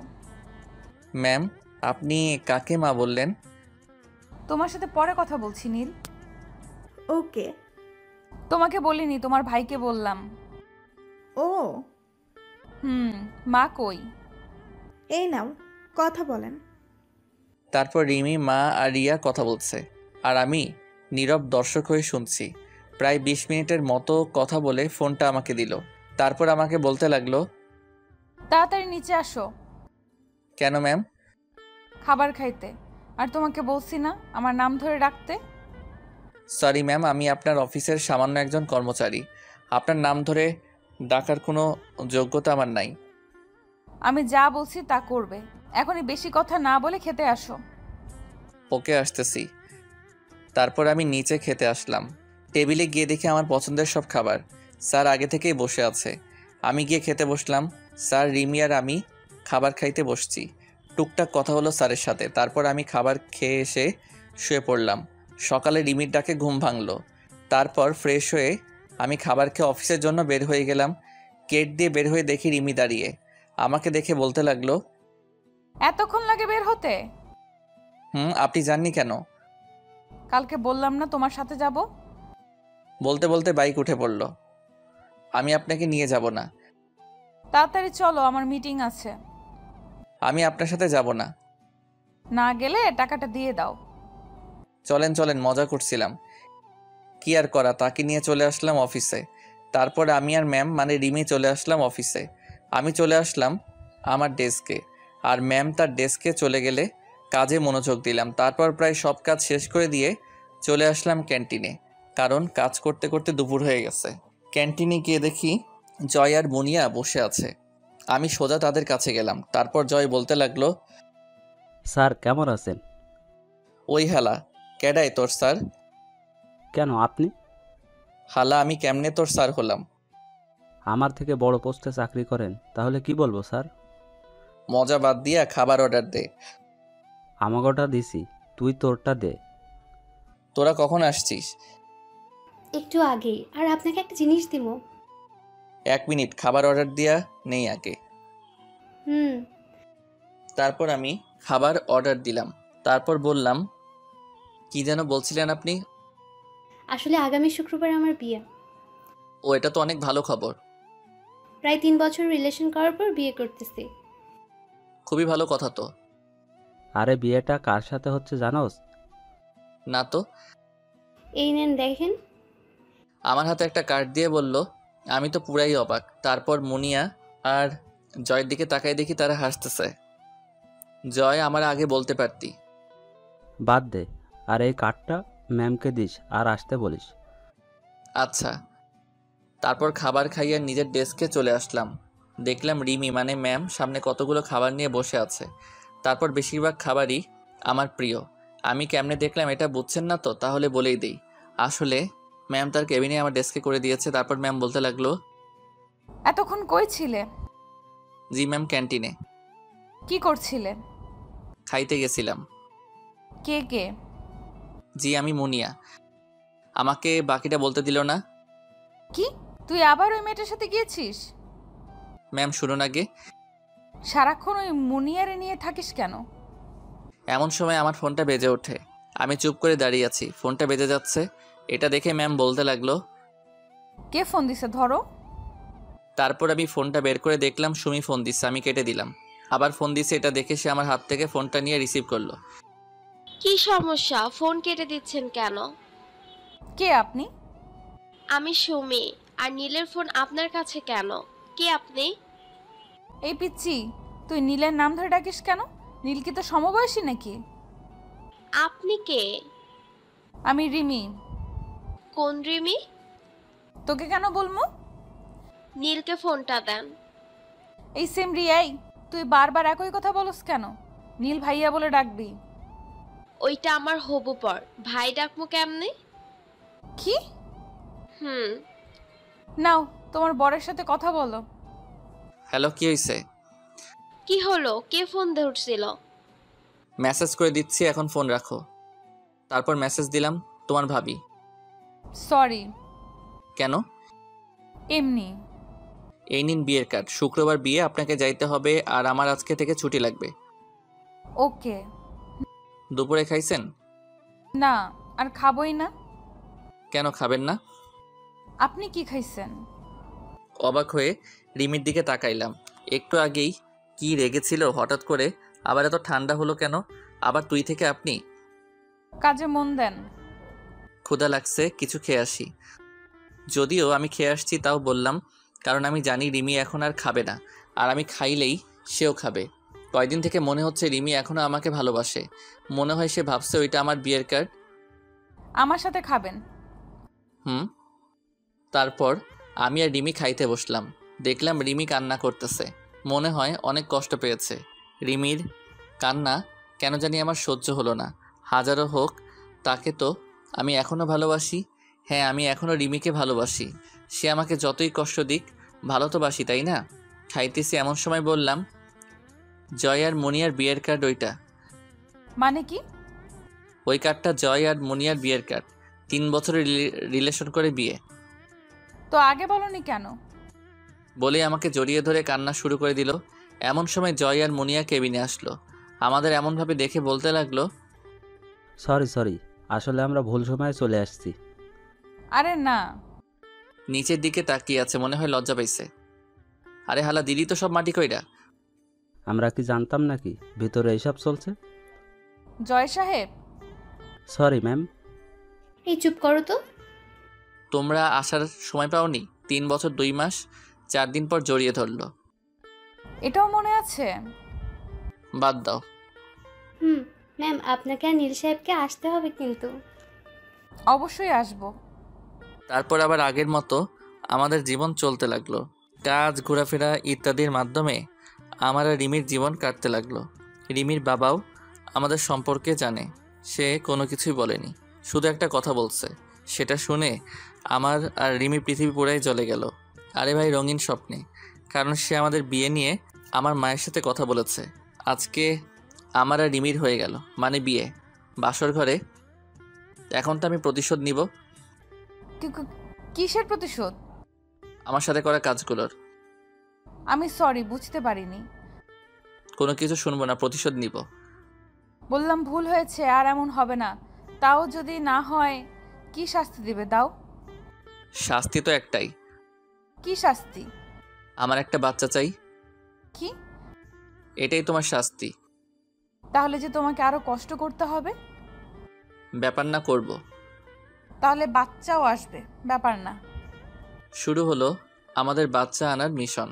ম্যাম, আপনি কাকে মা বললেন? তোমার সাথে পরে কথা বলছি নীল। ওকে। তোমাকে বলিনি, তোমার ভাইকে বললাম। ও মা কই? এই নাও কথা বলেন। তারপর রিমি, মা আর রিয়া কথা বলছে, আর আমি নীরব দর্শক হয়ে শুনছি। প্রায় 20 মিনিটের মতো কথা বলে ফোনটা আমাকে দিল। তারপর আমাকে বলতে লাগলো, তাড়াতাড়ি নিচে আসো। কেন ম্যাম? খাবার খাইতে। আর তোমাকে বলছি না আমার নাম ধরে ডাকতে? সরি ম্যাম, আমি আপনার অফিসের সামান্য একজন কর্মচারী। আপনার নাম ধরে ডাকার কোনো যোগ্যতা আমার নাই। আমি যা বলছি তা করবে। এখনই বেশি কথা না বলে খেতে আসো। ওকে, আসতেছি। তারপর আমি নিচে খেতে আসলাম। টেবিলে গিয়ে দেখি আমার পছন্দের সব খাবার। স্যার আগে থেকেই বসে আছে। আমি গিয়ে খেতে বসলাম। স্যার, রিমি আর আমি খাবার খাইতে বসছি। টুকটাক কথা হলো স্যারের সাথে। তারপর আমি খাবার খেয়ে এসে শুয়ে পড়লাম। সকালে রিমির ডাকে ঘুম ভাঙলো। তারপর ফ্রেশ হয়ে আমি খাবার খেয়ে অফিসের জন্য বের হয়ে গেলাম। গেট দিয়ে বের হয়ে দেখি রিমি দাঁড়িয়ে। আমাকে দেখে বলতে লাগলো, এতক্ষণ লাগে বের হতে? আপনি জাননি কেন? কালকে বললাম না তোমার সাথে যাব? বলতে বলতে বাইক উঠে পড়ল। আমি আপনাকে নিয়ে যাব না। তাড়াতাড়ি চলো, আমার মিটিং আছে। আমি আপনার সাথে যাব না। না গেলে টাকাটা দিয়ে দাও। চলেন চলেন, মজা করছিলাম। কি আর করা, তাকে নিয়ে চলে আসলাম অফিসে। তারপর আমি আর ম্যাম মানে রিমি চলে আসলাম অফিসে। আমি চলে আসলাম আমার ডেস্কে, আর ম্যাম তার ডেস্কে চলে গেলে কাজে মনোযোগ দিলাম। তারপর প্রায় সব কাজ শেষ করে দিয়ে চলে আসলাম ক্যান্টিনে, কারণ কাজ করতে করতে দুপুর হয়ে গেছে। ক্যান্টিনে গিয়ে দেখি জয় আর মুনিয়া বসে আছে। আমি সোজা তাদের কাছে গেলাম। তারপর জয় বলতে লাগলো, স্যার কেমন আছেন? ওই হালা, কেডাই তোর স্যার? কেন আপনি? হালা, আমি কেমনে তোর স্যার হলাম? আমার থেকে বড় পোস্টে চাকরি করেন, তাহলে কি বলবো স্যার? মজা বাদ দিয়া খাবার অর্ডার দে। আমাগোটা দিছি, তুই তোরটা দে। তোরা কখন আসছিস? একটু আগেই। আর আপনাকে একটা জিনিস দিব। 1 মিনিট, খাবার অর্ডার দিয়া নেই আগে। তারপর আমি খাবার অর্ডার দিলাম। তারপর বললাম, কি যেন বলছিলেন আপনি? আসলে আগামী শুক্রবার আমার বিয়ে। ও, এটা তো অনেক ভালো খবর। প্রায় 3 বছর রিলেশন করার পর বিয়ে করতেছি। খুবই ভালো কথা তো। আরে বিয়েটা কার সাথে হচ্ছে জানোস? না তো। এই নেন দেখেন। আমার হাতে একটা কার্ড দিয়ে বলল। আমি তো পুরাই অবাক। তারপর মুনিয়া আর জয়ের দিকে তাকাই দেখি তারা হাসতেছে। জয়, আমার আগে বলতে পারতি। বাদ দে, আর এই কার্ডটা ম্যামকে দিস আর আসতে বলিস। আচ্ছা। তারপর খাবার খাইয়ে নিজের ডেস্কে চলে আসলাম। দেখলাম রিমি মানে ম্যাম সামনে কতগুলো খাবার নিয়ে বসে আছে। তারপর বেশিরভাগ খাবারই আমার প্রিয়। আমি কেমনে দেখলাম এটা বুঝছেন না তো? তাহলে বলেই দেই। আসলে ম্যাম তার কেবিনে আমার ডেস্কে করে দিয়েছে। তারপর ম্যাম বলতে লাগলো, এতক্ষণ কই ছিলে? জি ম্যাম, ক্যান্টিনে। কি করছিলে? খাইতে গেছিলাম। কে কে? জি, আমি মুনিয়া। আমাকে বাকিটা বলতে দিল না। কি, তুই আবার ওই মেয়েটার সাথে গিয়েছিস? ম্যাম শুনুন আগে। সারাক্ষণ ওই মুনিয়ারে নিয়ে থাকিস কেন? এমন সময় আমার ফোনটা বেজে ওঠে। আমি চুপ করে দাঁড়িয়ে আছি। ফোনটা বেজে যাচ্ছে। এটা দেখে ম্যাম বলতে লাগলো, কে ফোন দিছে, ধরো। তারপর আমি ফোনটা বের করে দেখলাম সুমি ফোন দিচ্ছে। আমি কেটে দিলাম। আবার ফোন দিচ্ছে। এটা দেখে সে আমার হাত থেকে ফোনটা নিয়ে রিসিভ করলো। কি সমস্যা? ফোন কেটে দিচ্ছেন কেন? কে আপনি? আমি সুমি। আর নীলের ফোন আপনার কাছে কেন? কে আপনি? এই পিচ্ছি, তুই নীলের নাম ধরে ডাকিস কেন? নীল কি তো সমবয়সী নাকি? আপনি কে? আমি রিমি। কোন রিমি? তোকে কেন বলবো? নীলকে ফোনটা দেন। এই সেম রিয়াই, তুই বারবার একই কথা বলস কেন? নীল ভাইয়া বলে ডাকবি। ওইটা আমার হবু পর, ভাই ডাকমু কেমনে? কি? হুম। নাও তোমার বরের সাথে কথা বলো। হ্যালো, কি হয়েছে? কি হলো? কে ফোন ধরছিল? মেসেজ করে দিচ্ছি, এখন ফোন রাখো। তারপর মেসেজ দিলাম তোমার ভাবি। সরি। কেন? এমনি। এই নিন বিয়ের কার্ড। শুক্রবার বিয়ে, আপনাকে যাইতে হবে আর আমার আজকে থেকে ছুটি লাগবে। ওকে। দুপুরে খাইছেন? না, আর খাবই না। কেন খাবেন না? আপনি কি খাইছেন? অবাক হয়ে রিমির দিকে তাকাইলাম। একটু আগেই কি রেগেছিল, হঠাৎ করে আবার এত ঠান্ডা হলো কেন? আবার তুই থেকে আপনি? কাজে মন দেন। ক্ষুধা লাগছে, কিছু খেয়ে আসি। যদিও আমি খেয়ে আসছি তাও বললাম, কারণ আমি জানি রিমি এখন আর খাবে না, আর আমি খাইলেই সেও খাবে। কয়দিন থেকে মনে হচ্ছে রিমি এখনও আমাকে ভালোবাসে। মনে হয় সে ভাবছে ওইটা আমার বিয়ের কার্ড। আমার সাথে খাবেন। তারপর আমি আর রিমি খাইতে বসলাম। দেখলাম রিমি কান্না করতেছে, মনে হয় অনেক কষ্ট পেয়েছে। রিমির কান্না কেন জানি আমার সহ্য হলো না। হাজারো হোক, তাকে তো আমি এখনও ভালোবাসি। হ্যাঁ, আমি এখনও রিমিকে ভালোবাসি। সে আমাকে যতই কষ্ট দিক, ভালো তো বাসি, তাই না? খাইতেছি এমন সময় বললাম, জয় আর মুনিয়ার বিয়ের কার্ড ওইটা। মানে কি? ওই কার্ডটা জয় আর মুনিয়ার বিয়ের কার্ড। 3 বছরের রিলেশন করে বিয়ে। তো আগে বলনি কেন? বলে আমাকে জড়িয়ে ধরে কান্না শুরু করে দিল। এমন সময় জয় আর মুনিয়া কেবিনে আসলো। আমাদের এমনভাবে দেখে বলতে লাগলো, সরি, আসলে আমরা ভুল সময়ে চলে আসছি। আরে না। নিচের দিকে তাকিয়ে আছে, মনে হয় লজ্জা পাইছে। আরে হালা, দিদি তো সব মাটি কইরা। আমরা কি জানতাম নাকি ভিতরে এইসব চলছে? জয় সাহেব। Sorry ma'am. এই চুপ করো তো। তোমরা আসার সময় পাওনি? 3 বছর 2 মাস 4 দিন পর জড়িয়ে ধরলো। এটাও মনে আছে? বাদ দাও। ম্যাম, আপনাকে আর নীল সাহেবকে আসতে হবে কিন্তু। অবশ্যই আসবো। তারপর আবার আগের মতো আমাদের জীবন চলতে লাগলো। কাজ, ঘোরাফেরা ইত্যাদির মাধ্যমে আমার আর রিমির জীবন কাটতে লাগলো। রিমির বাবাও আমাদের সম্পর্কে জানে। সে কোনো কিছুই বলেনি, শুধু একটা কথা বলছে। সেটা শুনে আমার আর রিমি পৃথিবী পুরাই জ্বলে গেল। আরে ভাই, রঙিন স্বপ্নে। কারণ সে আমাদের বিয়ে নিয়ে আমার মায়ের সাথে কথা বলেছে। আজকে আমার আর রিমির হয়ে গেল, মানে বিয়ে, বাসর ঘরে। এখন তো আমি প্রতিশোধ নিব। কিসের প্রতিশোধ? আমার সাথে করা কাজগুলোর। আমি সরি, বুঝতে পারিনি। কোনো কিছু শুনবো না, প্রতিশোধ নিব। বললাম ভুল হয়েছে, আর এমন হবে না। তাও যদি না হয়, কি শাস্তি দিবে দাও? শাস্তি তো একটাই। কি শাস্তি? আমার একটা বাচ্চা চাই। কি? এটাই তোমার শাস্তি। তাহলে যে তোমাকে আরো কষ্ট করতে হবে? ব্যাপার না, করব। তাহলে বাচ্চাও আসবে, ব্যাপার না। শুরু হলো আমাদের বাচ্চা আনার মিশন।